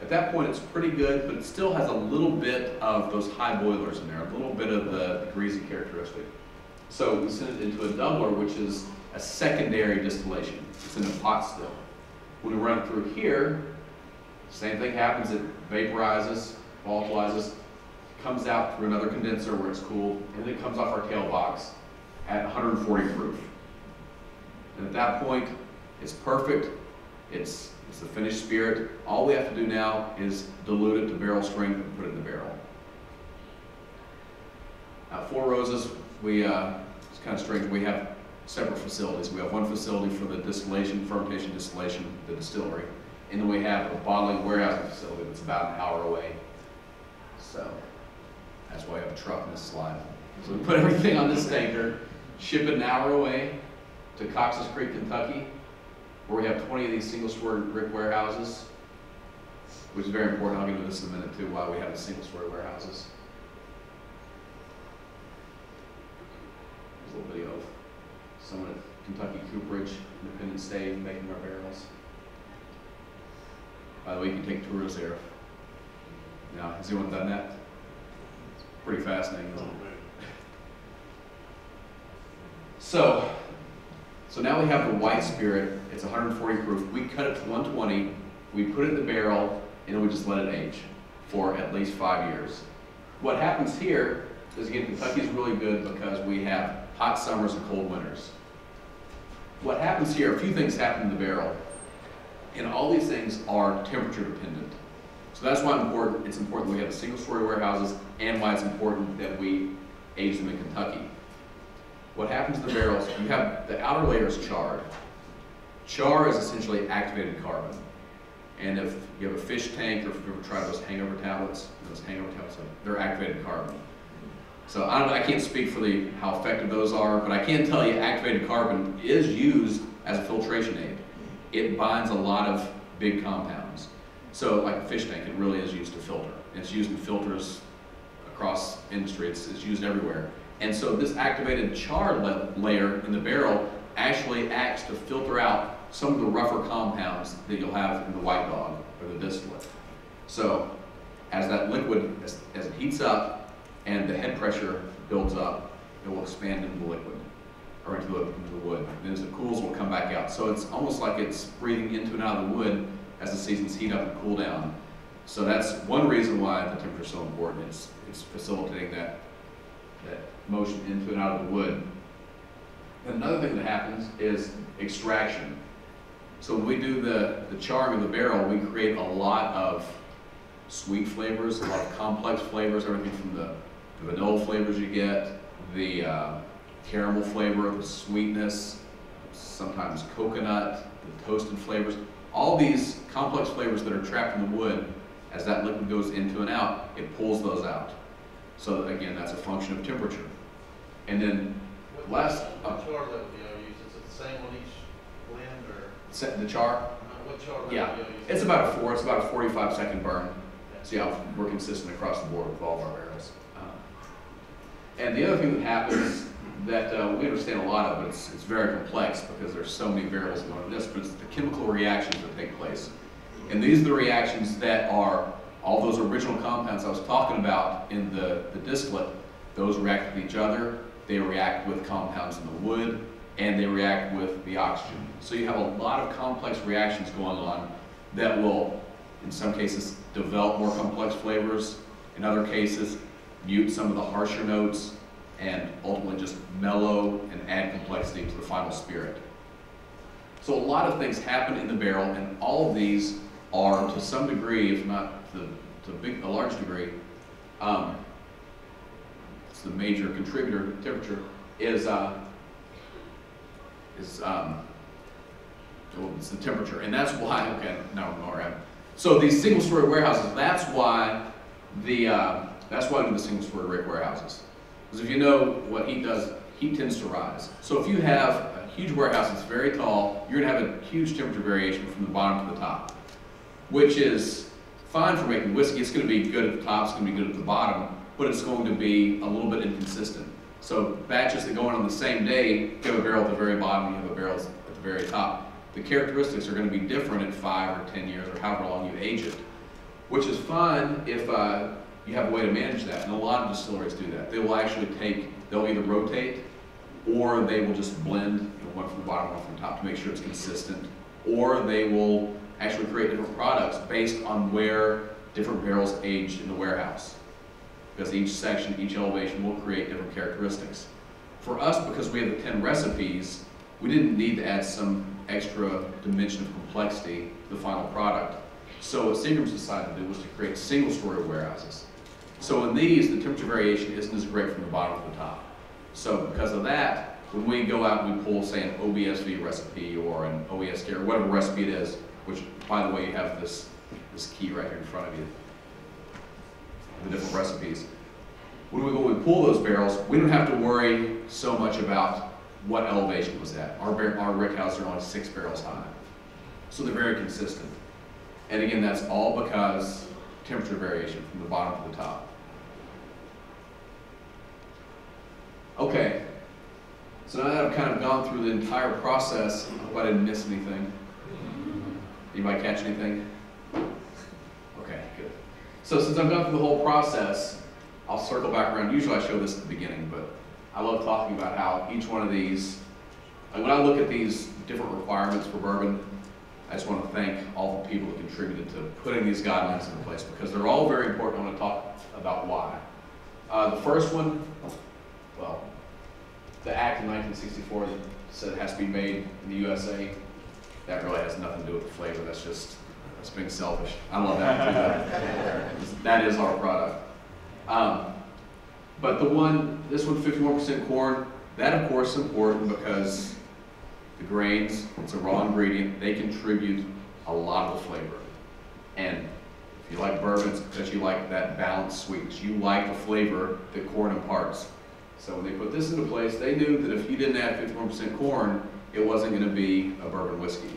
At that point, it's pretty good, but it still has a little bit of those high boilers in there, a little bit of the greasy characteristic. So we send it into a doubler, which is a secondary distillation. It's in a pot still. When we run it through here, same thing happens. It vaporizes, volatilizes, comes out through another condenser where it's cooled, and then it comes off our tail box at 140 proof. And at that point, it's perfect. It's the finished spirit. All we have to do now is dilute it to barrel strength and put it in the barrel. Four Roses, it's kind of strange. We have separate facilities. We have one facility for the distillation, fermentation, distillation, the distillery, and then we have a bottling warehousing facility that's about an hour away. So that's why I have a truck in this slide. So we put everything on this tanker, ship it an hour away to Cox's Creek, Kentucky, where we have 20 of these single-story brick warehouses, which is very important. I'll get into this in a minute too, why we have the single-story warehouses. There's a little video of someone at Kentucky Cooperage, Independence Day, making our barrels. By the way, you can take tours there. Now, has anyone done that? It's pretty fascinating, isn't it? So now we have the white spirit. It's 140 proof. We cut it to 120. We put it in the barrel, and then we just let it age for at least 5 years. What happens here is, again, Kentucky's really good because we have hot summers and cold winters. What happens here, a few things happen in the barrel, and all these things are temperature dependent. So that's why it's important we have single-story warehouses, and why it's important that we age them in Kentucky. What happens in the barrels, you have the outer layer is charred. Char is essentially activated carbon. And if you have a fish tank, or if you've ever tried those hangover tablets, they're activated carbon. So I can't speak for how effective those are, but I can tell you activated carbon is used as a filtration aid. It binds a lot of big compounds. So like a fish tank, it really is used to filter. It's used in filters across industry. It's used everywhere. And so this activated char layer in the barrel actually acts to filter out some of the rougher compounds that you'll have in the white dog or the distillate. So as that liquid, as it heats up and the head pressure builds up, it will expand into the liquid or into the wood. And as it cools, it will come back out. So it's almost like it's breathing into and out of the wood as the seasons heat up and cool down. So that's one reason why the temperature is so important. It's facilitating that motion into and out of the wood. And another thing that happens is extraction. So when we do the charring of the barrel, we create a lot of sweet flavors, a lot of complex flavors, everything from the vanilla flavors you get, the caramel flavor, the sweetness, sometimes coconut, the toasted flavors. All these complex flavors that are trapped in the wood, as that liquid goes into and out, it pulls those out. So again, that's a function of temperature. And then last, What char level do y'all use? Is it the same on each blend or? set the char. What char level do Yeah, y'all use? it's about a 4. It's about a 45-second burn. So yeah, we're consistent across the board with all of our barrels. And the other thing that happens that we understand a lot of, but it's very complex because there's so many variables going on this, but it's the chemical reactions that take place. And these are the reactions that are all those original compounds I was talking about in the distillate. Those react with each other, they react with compounds in the wood, and they react with the oxygen. So you have a lot of complex reactions going on that will, in some cases, develop more complex flavors. In other cases, mute some of the harsher notes and ultimately just mellow and add complexity to the final spirit. So a lot of things happen in the barrel, and all of these are to some degree, if not to a large degree, it's the major contributor to temperature, it's the temperature, and that's why, okay, no, so these single-story warehouses, that's why we do the single-story rick warehouses. Because if you know what heat does, heat tends to rise. So if you have a huge warehouse that's very tall, you're gonna have a huge temperature variation from the bottom to the top, which is fine for making whiskey. It's gonna be good at the top, it's gonna be good at the bottom, but it's going to be a little bit inconsistent. So batches that go in on the same day, you have a barrel at the very bottom, you have a barrel at the very top. The characteristics are going to be different at 5 or 10 years or however long you age it, which is fine if you have a way to manage that. And a lot of distilleries do that. They will actually they'll either rotate or they will just blend, one from the bottom, one from the top to make sure it's consistent, or they will actually create different products based on where different barrels age in the warehouse. Because each section, each elevation will create different characteristics. For us, because we have the 10 recipes, we didn't need to add some extra dimension of complexity to the final product. So what Seagram's decided to do was to create single-story warehouses. So in these, the temperature variation isn't as great from the bottom to the top. So because of that, when we go out and we pull, say, an OBSV recipe or an OESK or whatever recipe it is, which, by the way, you have this key right here in front of you, the different recipes. When we pull those barrels, we don't have to worry so much about what elevation it was at. Our rick houses are only 6 barrels high. So they're very consistent. And again, that's all because temperature variation from the bottom to the top. Okay, so now that I've kind of gone through the entire process, I hope I didn't miss anything. Anybody catch anything? Okay, good. So since I've gone through the whole process, I'll circle back around. Usually I show this at the beginning, but I love talking about how each one of these, like when I look at these different requirements for bourbon, I just want to thank all the people that contributed to putting these guidelines into place because they're all very important. I want to talk about why. The first one, well, the Act in 1964 that said it has to be made in the USA, that really has nothing to do with the flavor. That's being selfish. I love that. That is our product. But this one, 51% corn, that of course is important because the grains, it's a raw ingredient, they contribute a lot of the flavor. And if you like bourbon, it's because you like that balanced sweetness. You like the flavor that corn imparts. So when they put this into place, they knew that if you didn't add 51% corn, it wasn't going to be a bourbon whiskey.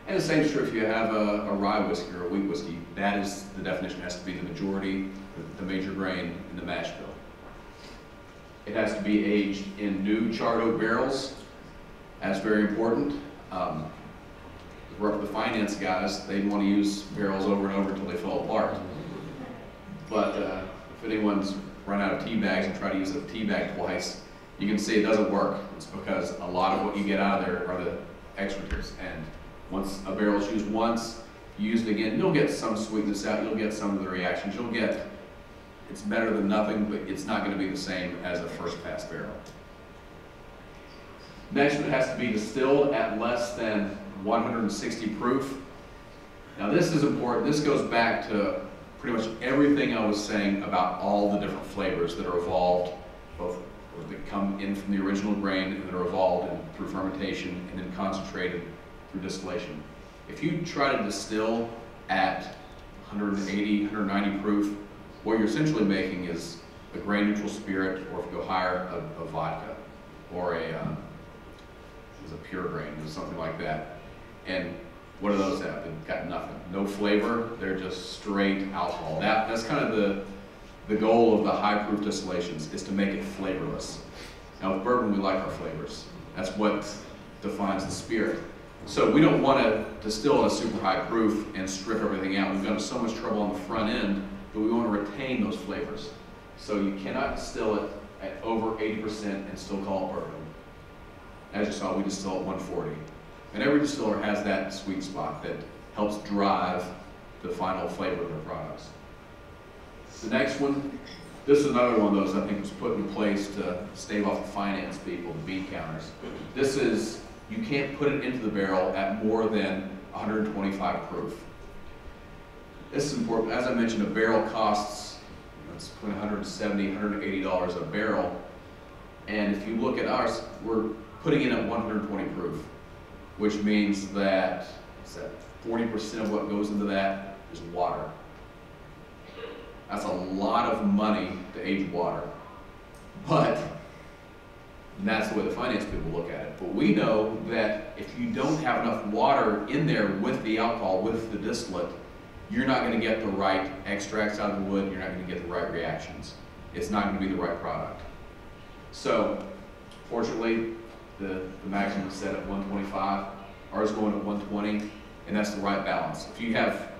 And the same is true if you have a rye whiskey or a wheat whiskey. That is, the definition has to be the majority, the major grain in the mash bill. It has to be aged in new charred oak barrels. That's very important. We're up to the finance guys, they want to use barrels over and over until they fall apart. But if anyone's run out of tea bags and try to use a tea bag twice, you can see it doesn't work. It's because a lot of what you get out of there are the extractives. And once a barrel is used once, you use it again, you'll get some sweetness out, you'll get some of the reactions, it's better than nothing, but it's not going to be the same as a first pass barrel. Next, it has to be distilled at less than 160 proof. Now this is important. This goes back to pretty much everything I was saying about all the different flavors that are evolved, both that come in from the original grain and that are evolved through fermentation and then concentrated through distillation. If you try to distill at 180, 190 proof, what you're essentially making is a grain neutral spirit, or if you go higher, a vodka, or a pure grain, or something like that. And what do those have? They've got nothing, no flavor. They're just straight alcohol. That's kind of the goal of the high proof distillations, is to make it flavorless. Now with bourbon, we like our flavors. That's what defines the spirit. So we don't want to distill at a super high proof and strip everything out. We've done so much trouble on the front end, but we want to retain those flavors. So you cannot distill it at over 80% and still call it bourbon. As you saw, we distill at 140. And every distiller has that sweet spot that helps drive the final flavor of their products. The next one, this is another one of those I think was put in place to stave off the finance people, the bean counters. This is, you can't put it into the barrel at more than 125 proof. This is important. As I mentioned, a barrel costs, it's between $170, $180 a barrel. And if you look at ours, we're putting in at 120 proof, which means that 40% of what goes into that is water. That's a lot of money to age water. But that's the way the finance people look at it. But we know that if you don't have enough water in there with the alcohol, with the distillate, you're not going to get the right extracts out of the wood, you're not going to get the right reactions. It's not going to be the right product. So, fortunately, the maximum is set at 125. Ours is going at 120, and that's the right balance. If you have,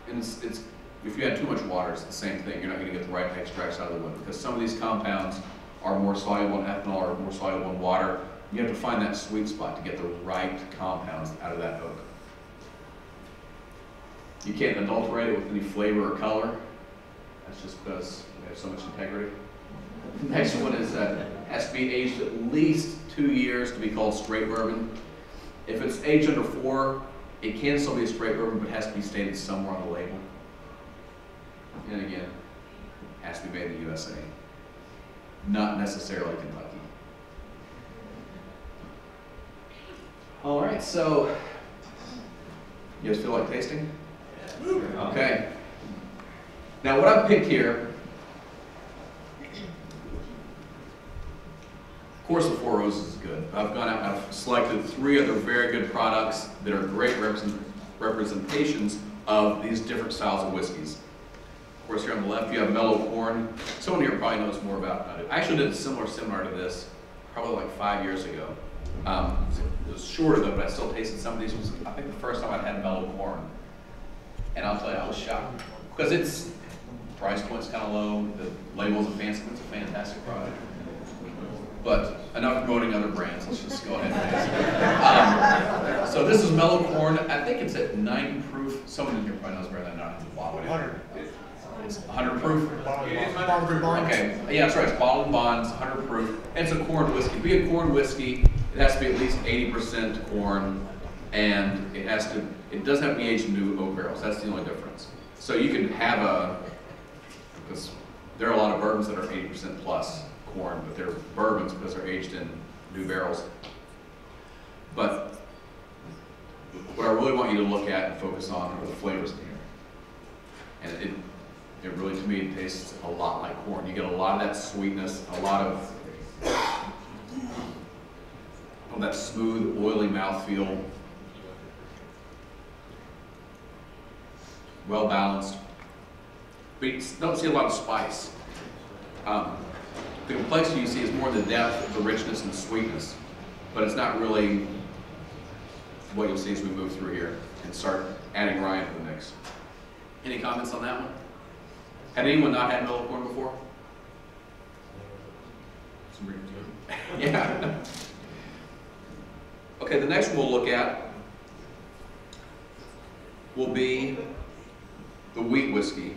if you had too much water, it's the same thing. You're not going to get the right extracts out of the wood, because some of these compounds are more soluble in ethanol or more soluble in water. You have to find that sweet spot to get the right compounds out of that oak. You can't adulterate it with any flavor or color. That's just because we have so much integrity. The next one is has to be aged at least 2 years to be called straight bourbon. If it's aged under 4, it can still be a straight bourbon, but it has to be stated somewhere on the label. And again, it has to be made in the USA, not necessarily Kentucky. All right, so you guys feel like tasting? Okay. Now what I've picked here, of course the Four Roses is good. I've gone out and I've selected 3 other very good products that are great representations of these different styles of whiskeys. Of course, here on the left you have mellow corn. Someone here probably knows more about it. I actually did a similar seminar to this probably like 5 years ago. It was shorter though, but I still tasted some of these. It was, I think, the first time I'd had mellow corn. And I'll tell you, I was shocked. Because its price point's kind of low, the label's a fancy, it's a fantastic product. But enough promoting other brands, let's just go ahead and taste it. So this is mellow corn. I think it's at 90 proof. Someone in here probably knows better than I do. 100. It's 100 proof? Bond. Okay, yeah, that's right, it's bottled in bonds, 100 proof. And it's a corn whiskey. To be a corn whiskey, it has to be at least 80% corn, and it doesn't have to be aged in new oak barrels. That's the only difference. So you can have because there are a lot of bourbons that are 80% plus corn, but they're bourbons because they're aged in new barrels. But what I really want you to look at and focus on are the flavors in here. And it really, to me, it tastes a lot like corn. You get a lot of that sweetness, a lot of that smooth, oily mouthfeel. Well balanced. But you don't see a lot of spice. The complexity you see is more the depth, the richness, and the sweetness. But it's not really what you'll see as we move through here and start adding rye into the mix. Any comments on that one? Had anyone not had mellow corn before? Yeah. Okay, the next one we'll look at will be the wheat whiskey.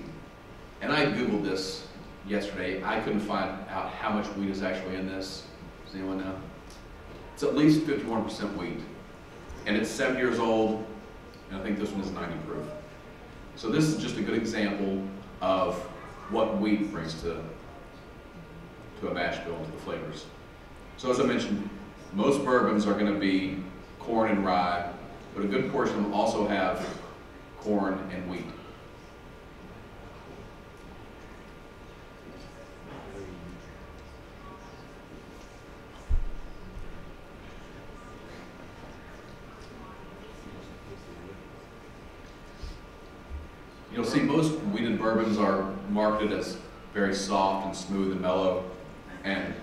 And I Googled this yesterday. I couldn't find out how much wheat is actually in this. Does anyone know? It's at least 51% wheat. And it's 7 years old, and I think this one is 90 proof. So this is just a good example of what wheat brings to a mash bill, to the flavors. So as I mentioned, most bourbons are going to be corn and rye, but a good portion of them also have corn and wheat. You'll see most wheated bourbons are marketed as very soft and smooth and mellow, and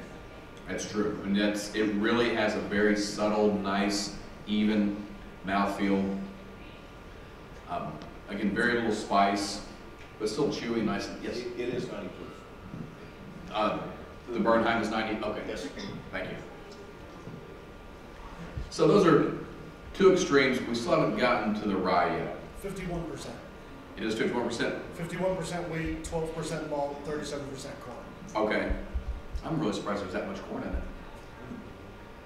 that's true. And it really has a very subtle, nice, even mouthfeel. Again, very little spice, but still chewy, nice. Yes? It is 90 proof. The Bernheim is 90? Okay, Yes. thank you. So those are two extremes. We still haven't gotten to the rye yet. 51%. It is 51%? 51% wheat, 12% malt, 37% corn. Okay. I'm really surprised there's that much corn in it.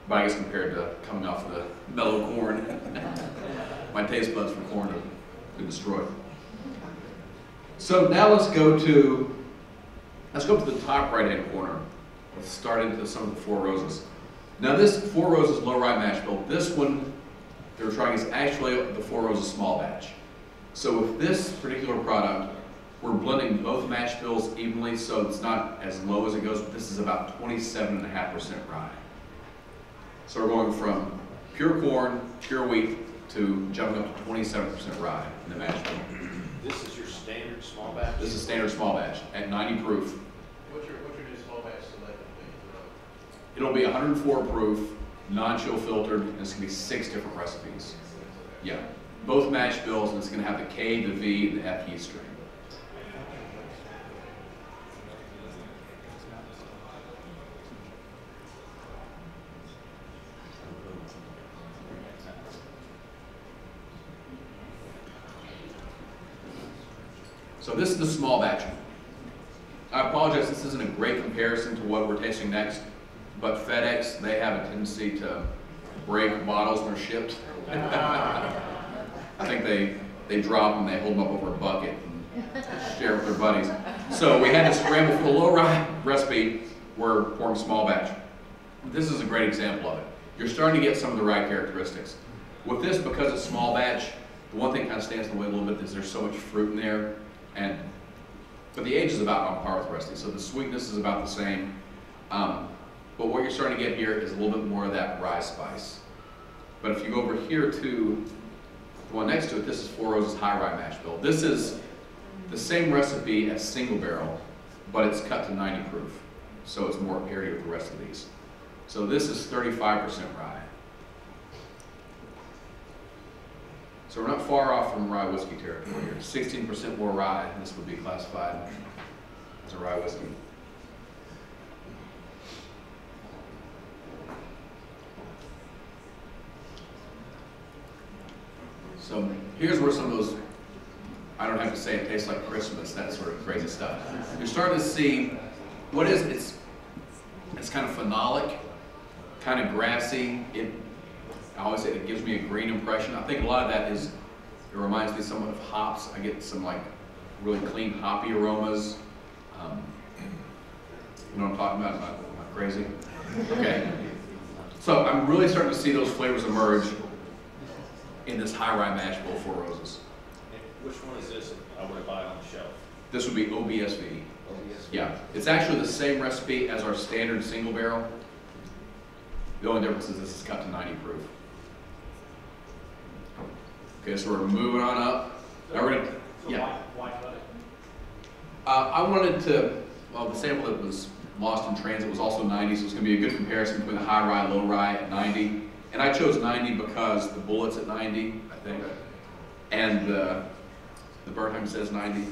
But I guess compared to coming off the mellow corn, my taste buds for corn have been destroyed. So now let's go to the top right-hand corner. Let's start into some of the Four Roses. Now this Four Roses low rye mash bill, this one they're trying is actually the Four Roses small batch. So with this particular product, we're blending both mash bills evenly, so it's not as low as it goes, but this is about 27.5% rye. So we're going from pure corn, pure wheat, to jumping up to 27% rye in the mash bill. This is your standard small batch? This is standard small batch at 90 proof. What's your new small batch selected? It'll be 104 proof, non-chill filtered, and it's gonna be 6 different recipes. Yeah, both mash bills, and it's gonna have the K, the V, and the F yeast strain. So this is the small batch. I apologize, this isn't a great comparison to what we're tasting next, but FedEx, they have a tendency to break bottles when they're shipped. I think they drop them, they hold them up over a bucket and share with their buddies. So we had to scramble for the low rye recipe. We're pouring small batch. This is a great example of it. You're starting to get some of the rye characteristics. With this, because it's small batch, the one thing kind of stands in the way a little bit is there's so much fruit in there. But the age is about on par with the rest of these, so the sweetness is about the same. But what you're starting to get here is a little bit more of that rye spice. But if you go over here to the one next to it, this is Four Roses High Rye Mash Bill. This is the same recipe as single barrel, but it's cut to 90 proof, so it's more parity with the rest of these. So this is 35% rye. So we're not far off from rye whiskey territory here. 16% more rye, this would be classified as a rye whiskey. So here's where some of those, I don't have to say it tastes like Christmas, that sort of crazy stuff. You're starting to see, what is it? It's kind of phenolic, kind of grassy. I always say it gives me a green impression. I think a lot of that is, it reminds me somewhat of hops. I get some like really clean hoppy aromas. You know what I'm talking about? Am I crazy? Okay. So I'm really starting to see those flavors emerge in this high rye mash bill Four Roses. Which one is this I would buy on the shelf? This would be OBSV. Yeah, it's actually the same recipe as our standard single barrel. The only difference is this is cut to 90 proof. Okay, so we're moving on up. Now we're gonna, yeah. Why cut it? I wanted to, well, the sample that was lost in transit was also 90, so it's gonna be a good comparison between the high rye, low rye at 90. And I chose 90 because the bullet's at 90, I think. And the Bernheim says 90.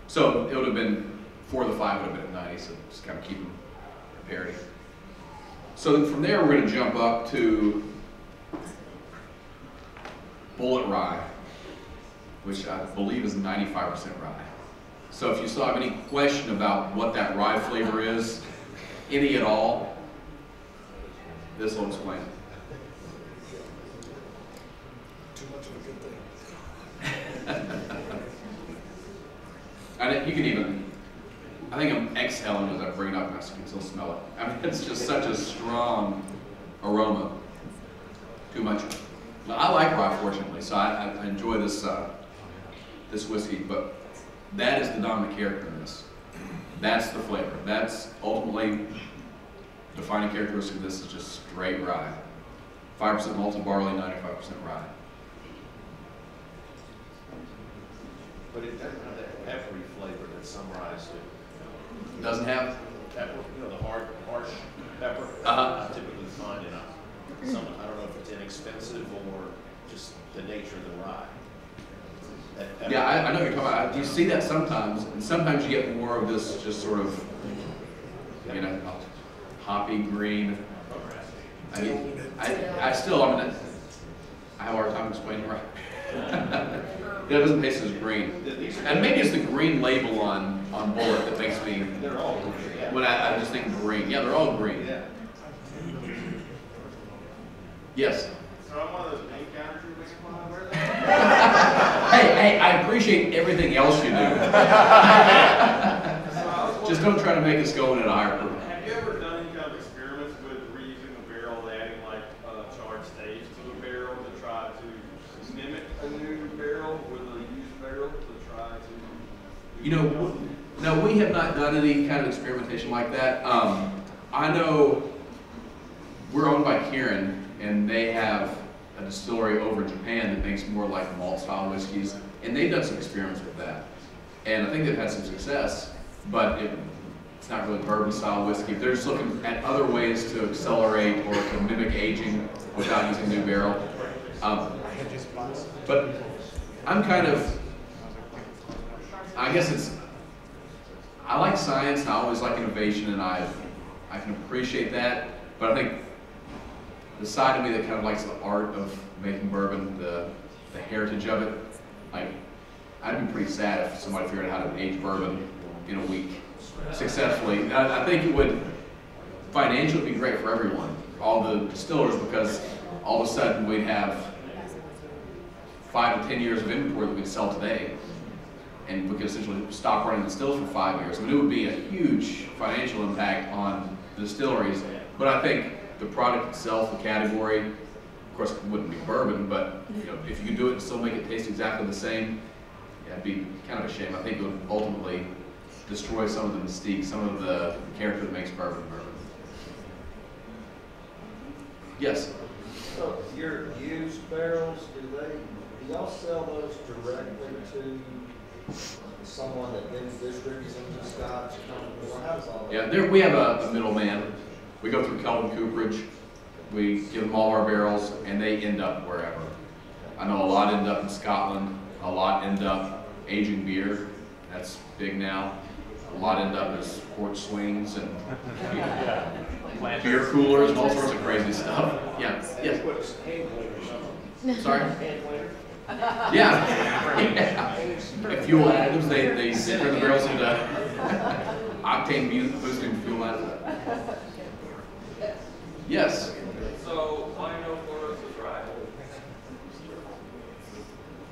So it would have been, 4 of the 5 would have been at 90, so just kind of keep them at parity. So then from there, we're going to jump up to bullet rye, which I believe is 95% rye. So if you still have any question about what that rye flavor is, any at all, this will explain it. Too much of a good thing. You can even, I think I'm exhaling as I bring it up and I can still smell it. I mean, it's just such a strong aroma. Too much. Well, I like rye, fortunately, so I enjoy this this whiskey, but that is the dominant character in this. That's the flavor. That's ultimately the defining characteristic of this is just straight rye. 5% malted barley, 95% rye. But it doesn't have that peppery flavor that some ryes do. It doesn't have. Pepper, the harsh pepper. Uh-huh. I typically find in some, I don't know if it's inexpensive or just the nature of the rye. That pepper. Yeah, I know what you're talking about. You see that sometimes, and sometimes you get more of this just sort of, hoppy green. I mean, I still, I have a hard time explaining rye. It doesn't taste as green. And maybe it's the green label on bullet that makes me, They're all green, yeah. when I just think green. Yeah, they're all green. Yeah. Yes. So I'm one of those main counters you're making fun of, are Hey, I appreciate everything else you do. Just don't try to make us go in at a higher proof. Have you ever done any kind of experiments with reusing a barrel, adding like charred stage to a barrel to try to mimic a new barrel with a used barrel to try to? No, we have not done any kind of experimentation like that. I know we're owned by Kirin, and they have a distillery over in Japan that makes more like malt style whiskeys, and they've done some experiments with that. And I think they've had some success, but it's not really bourbon style whiskey. They're just looking at other ways to accelerate or to mimic aging without using new barrel. But I'm kind of, I guess I like science and I always like innovation, and I can appreciate that, but I think the side of me that kind of likes the art of making bourbon, the heritage of it, like, I'd be pretty sad if somebody figured out how to age bourbon in a week successfully. I think it would financially be great for everyone, all the distillers, because all of a sudden we'd have 5 to 10 years of inventory that we'd sell today, and we could essentially stop running the stills for 5 years. I mean, it would be a huge financial impact on the distilleries, but I think the product itself, the category, of course it wouldn't be bourbon, but if you could do it and still make it taste exactly the same, yeah, it'd be kind of a shame. I think it would ultimately destroy some of the mystique, some of the character that makes bourbon bourbon. Yes? So your used barrels, do y'all sell those directly to someone that then distributes them to Scotch companies, or how does all that? Yeah, we have a middleman. We go through Kelvin Cooperage. We give them all our barrels, and they end up wherever. I know a lot end up in Scotland. A lot end up aging beer. That's big now. A lot end up as porch swings and beer coolers and all sorts of crazy stuff. Yeah. Yes. Sorry. Yeah. And fuel additives. They turn the barrels into octane boosting fuel additives. Yes. So why no Florida's rye?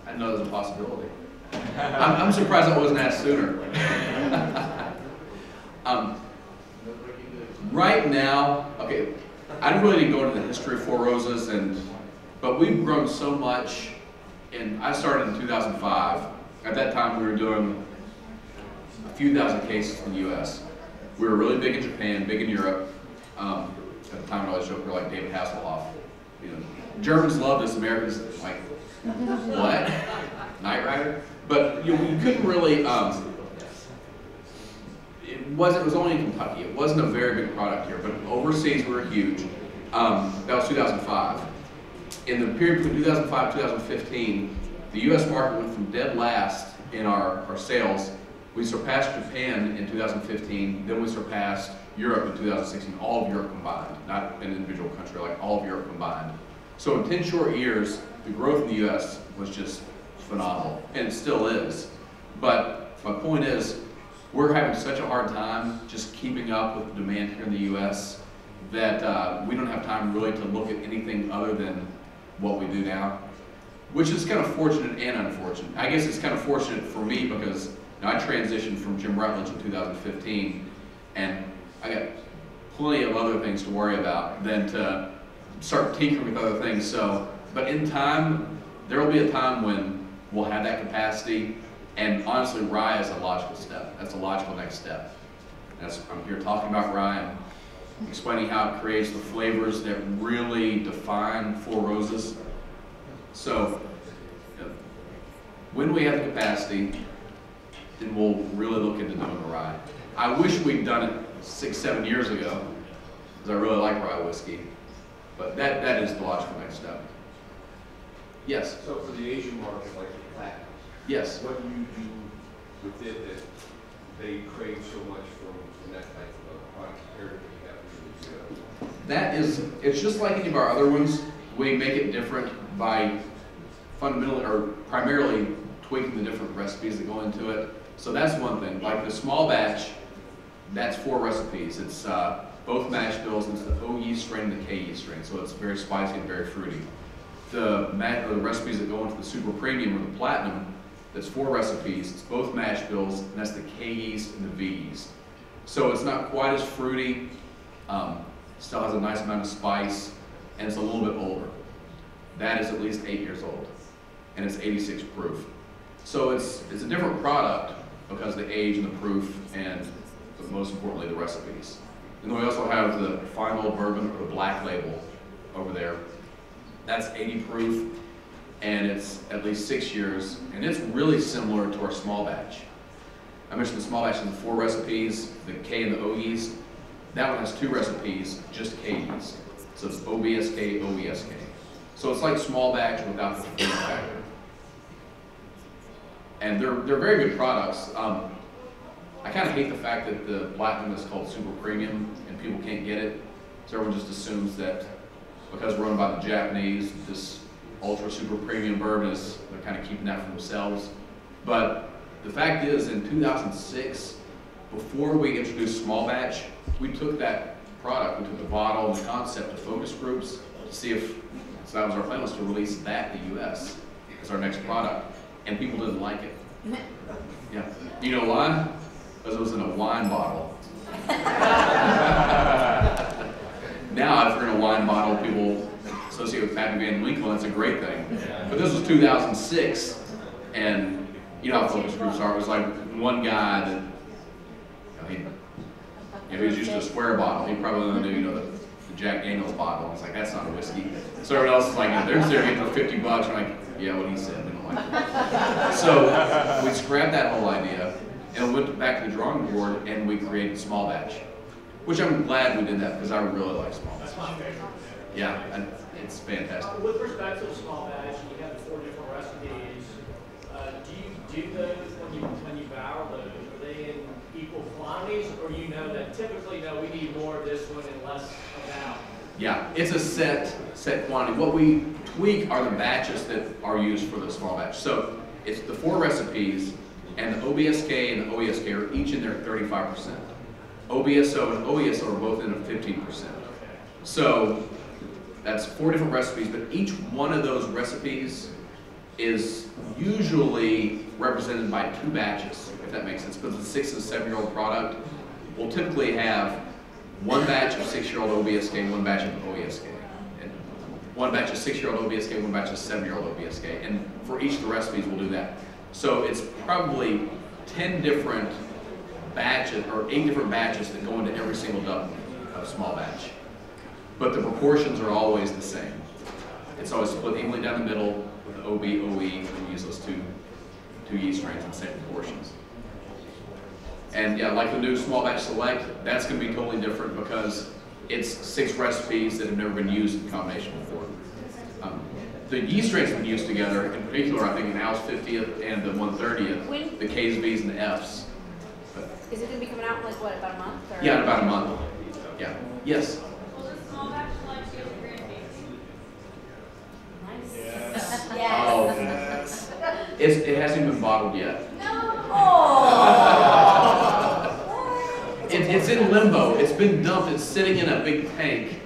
I know there's a possibility. I'm surprised that wasn't asked sooner. Right now, okay, I really didn't go into the history of Four Roses, but we've grown so much, and I started in 2005. At that time, we were doing a few thousand cases in the U.S. We were really big in Japan, big in Europe. At the time, I always joke, we were like David Hasselhoff. Germans loved us, Americans like, what? Knight Rider? But we couldn't really, it was only in Kentucky. It wasn't a very big product here, but overseas we were huge. That was 2005. In the period between 2005 and 2015, the U.S. market went from dead last in our sales. We surpassed Japan in 2015, then we surpassed Europe in 2016, all of Europe combined, not an individual country, like all of Europe combined. So in 10 short years, the growth in the U.S. was just phenomenal, and it still is. But my point is, we're having such a hard time just keeping up with the demand here in the U.S. that we don't have time really to look at anything other than what we do now, which is kind of fortunate and unfortunate. I guess it's kind of fortunate for me because Now, I transitioned from Jim Rutledge in 2015, and I got plenty of other things to worry about than to start tinkering with other things. So, but in time, there will be a time when we'll have that capacity, and honestly, rye is a logical step. That's a logical next step. I'm here talking about rye. I'm explaining how it creates the flavors that really define Four Roses. So, when we have the capacity, then we'll really look into doing the rye. I wish we'd done it 6, 7 years ago, because I really like rye whiskey. But that is the logical next step. Yes? So for the Asian market, like the platinum, Yes. what do you do with it that they crave so much from that type of product compared to what you have to do? It's just like any of our other ones. We make it different by fundamentally, or primarily, tweaking the different recipes that go into it. So that's one thing. Like the small batch, that's 4 recipes. It's both mash bills, and it's the O yeast strain and the K yeast strain. So it's very spicy and very fruity. The recipes that go into the super premium or the platinum, that's 4 recipes. It's both mash bills, and that's the K yeast and the V yeast. So it's not quite as fruity. Still has a nice amount of spice, and it's a little bit older. That is at least 8 years old, and it's 86 proof. So it's a different product because of the age and the proof, and but most importantly, the recipes. And then we also have the fine old bourbon, or the black label, over there. That's 80 proof, and it's at least 6 years, and it's really similar to our small batch. I mentioned the small batch has 4 recipes, the K and the O yeast. That one has 2 recipes, just K yeast. So it's OBSK, OESK. So it's like small batch without the fruit factor. And they're very good products. I kind of hate the fact that the platinum is called super premium and people can't get it. So everyone just assumes that because we're run by the Japanese, this ultra super premium bourbon is, they're kind of keeping that for themselves. But the fact is, in 2006, before we introduced small batch, we took that product, we took the bottle and the concept to focus groups to see if, so that was our plan, was to release that in the US as our next product. And people didn't like it. Yeah. You know why? Because it was in a wine bottle. Now, if you're in a wine bottle, people associate with Pappy Van Winkle, and that's a great thing. But this was 2006, and you know how focus groups are. It was like one guy that, he was used to a square bottle. He probably knew, the Jack Daniels bottle. It's like, that's not a whiskey. So everyone else is like, they're getting for $50. I'm like, yeah, what he said, we don't like it. So we scrapped that whole idea and went back to the drawing board, and we created small batch, which I'm glad we did that because I really like small batch. That's my favorite. Yeah, and it's fantastic. With respect to the small batch, you have the 4 different recipes. Do you do those when you barrel those? Are they in equal quantities, or you know that typically, no, we need more of this one and less of that? Yeah, it's a set quantity. What we tweak are the batches that are used for the small batch. So it's the 4 recipes, and the OBSK and the OESK are each in there at 35%. OBSO and OESO are both in at 15%. So that's 4 different recipes, but each one of those recipes is usually represented by 2 batches, if that makes sense. Because it's a 6 and 7-year-old product, we'll typically have 1 batch of 6-year-old OBSK, 1 batch of OESK. And 1 batch of 6-year-old OBSK, 1 batch of 7-year-old OBSK. And for each of the recipes, we'll do that. So it's probably 10 different batches, or 8 different batches that go into every single doubling of small batch. But the proportions are always the same. It's always split evenly down the middle with OB, OE, and we use those two yeast strains in the same proportions. And yeah, like the new small batch select, that's going to be totally different because it's 6 recipes that have never been used in combination before. The yeast strains have been used together, in particular, I think in Al's 50th and the 130th, the K's, B's, and the F's. But, is it going to be coming out in like what, about a month? Or? Yeah, in about a month. Yeah. Yes. Will the small batch select go to grand tasting? Nice. Yes. Yes. Oh, it hasn't even been bottled yet. No. Oh. It's in limbo. It's been dumped. It's sitting in a big tank.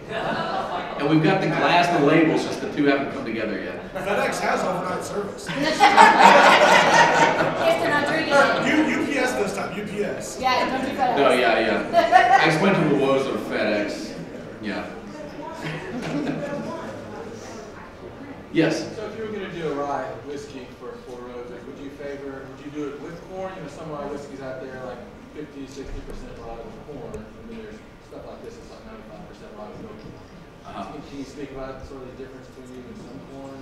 And we've got the glass and the labels, just the two haven't come together yet. FedEx has overnight service. If they're not drinking it. UPS this time, UPS. Yeah, don't do FedEx. No, yeah. I explained to them the woes of FedEx. Yeah. Yes? So if you were going to do a rye whiskey for Four Roses, would you do it with corn? You know, some rye whiskeys out there like 50, 60% rye with corn, and then there's stuff like this that's like 95% rye with no corn. Can you speak about sort of the difference between using some corn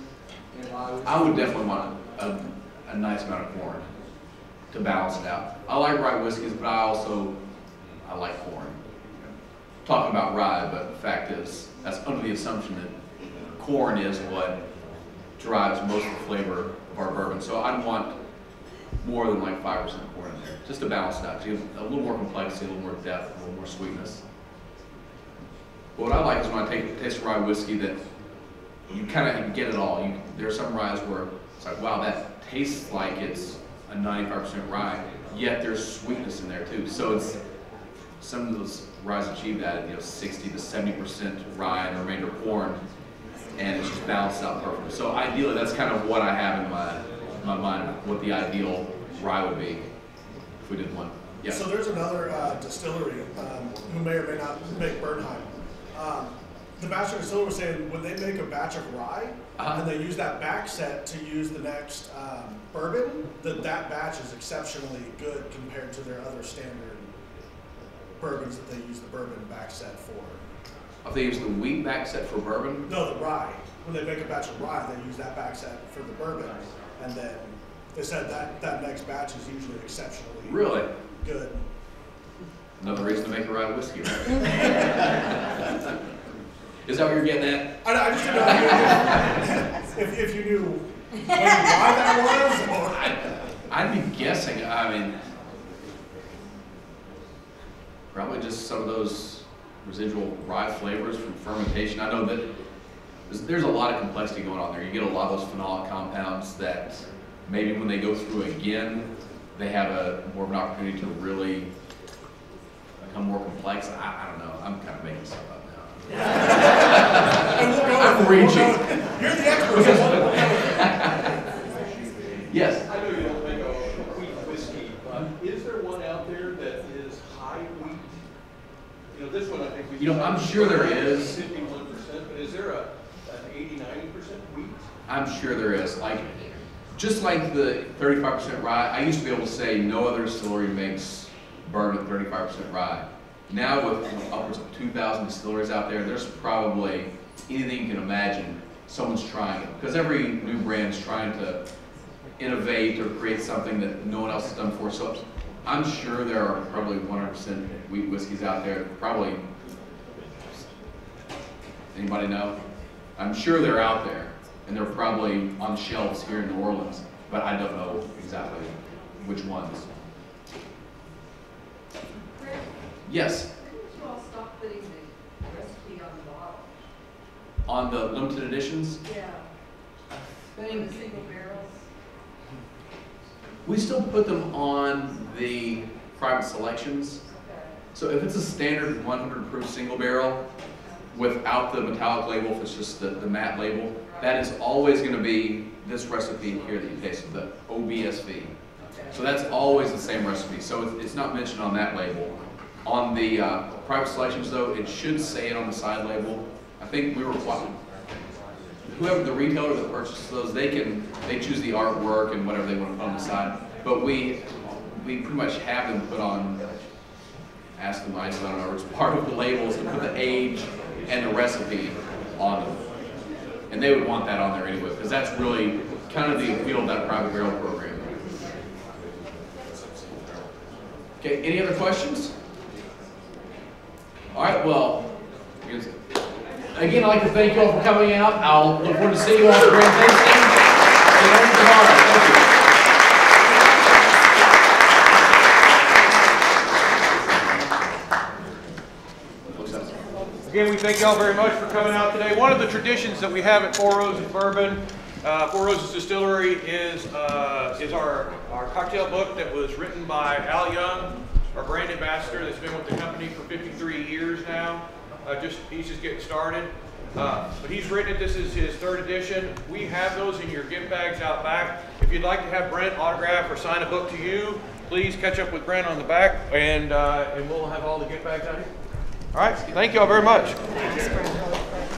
and rye whiskey? I would definitely want a nice amount of corn to balance it out. I like rye whiskeys, but I like corn. Talking about rye, but the fact is, that's under the assumption that corn is what drives most of the flavor of our bourbon. So I'd want more than like 5% corn in there, just to balance it out. To give a little more complexity, a little more depth, a little more sweetness. But what I like is when I taste rye whiskey that you kind of get it all. There are some ryes where it's like, wow, that tastes like it's a 95% rye, yet there's sweetness in there too. So it's some of those ryes achieve that, 60 to 70% rye and the remainder corn, and it's just balanced out perfectly. So ideally, that's kind of what I have in my mind, what the ideal rye would be if we did one. Yeah. So there's another distillery who may or may not make Bernheim. The master distiller was saying when they make a batch of rye and they use that back set to use the next bourbon, that batch is exceptionally good compared to their other standard bourbons that they use the bourbon back set for. If they use the wheat back set for bourbon? No, the rye. When they make a batch of rye, they use that back set for the bourbon, and then they said that next batch is usually exceptionally good. Another reason to make a rye whiskey, right? Is that what you're getting at? I just didn't know if you knew why that was, or I'd be guessing. I mean, probably just some of those residual rye flavors from fermentation. I know that there's a lot of complexity going on there. You get a lot of those phenolic compounds that maybe when they go through again, they have more of an opportunity to really become more complex. I don't know. I'm kind of making stuff up now. I'm reaching. You're the expert. Yes. I know you don't make a wheat whiskey, but is there one out there that is high wheat? This one I think we. I'm sure there is. 51%, but is there an 80-90% wheat? I'm sure there is. Just like the 35% rye, I used to be able to say no other distillery makes bourbon at 35% rye. Now with upwards of 2,000 distilleries out there, there's probably anything you can imagine someone's trying it. Because every new brand is trying to innovate or create something that no one else has done before. So I'm sure there are probably 100% wheat whiskeys out there. Probably, anybody know? I'm sure they're out there, and they're probably on shelves here in New Orleans, but I don't know exactly which ones. Yes? Didn't you all stop putting the recipe on the bottle? On the limited editions? Yeah. I think the single barrels? we still put them on the private selections. Okay. So if it's a standard 100 proof single barrel without the metallic label, if it's just the matte label, that is always going to be this recipe here that you taste, the OBSV. So that's always the same recipe. So it's not mentioned on that label. On the private selections though, it should say it on the side label. I think we were whoever the retailer that purchases those, they choose the artwork and whatever they want to put on the side. But we pretty much have them put on, ask them, I don't know, it's part of the labels to put the age and the recipe on them. And they would want that on there anyway, because that's really kind of the appeal of that private barrel program. Okay, any other questions? All right, well, again, I'd like to thank you all for coming out. I'll look forward to seeing you all at the Grand Tasting. Thank you. Again, we thank you all very much for coming out today. One of the traditions that we have at Four Roses Bourbon, Four Roses Distillery, is our cocktail book that was written by Eliott, our brand ambassador that's been with the company for 53 years now. He's just getting started. But he's written it. This is his 3rd edition. We have those in your gift bags out back. If you'd like to have Brent autograph or sign a book to you, please catch up with Brent on the back, and we'll have all the gift bags out here. All right. Thank you all very much. Thanks, Brent.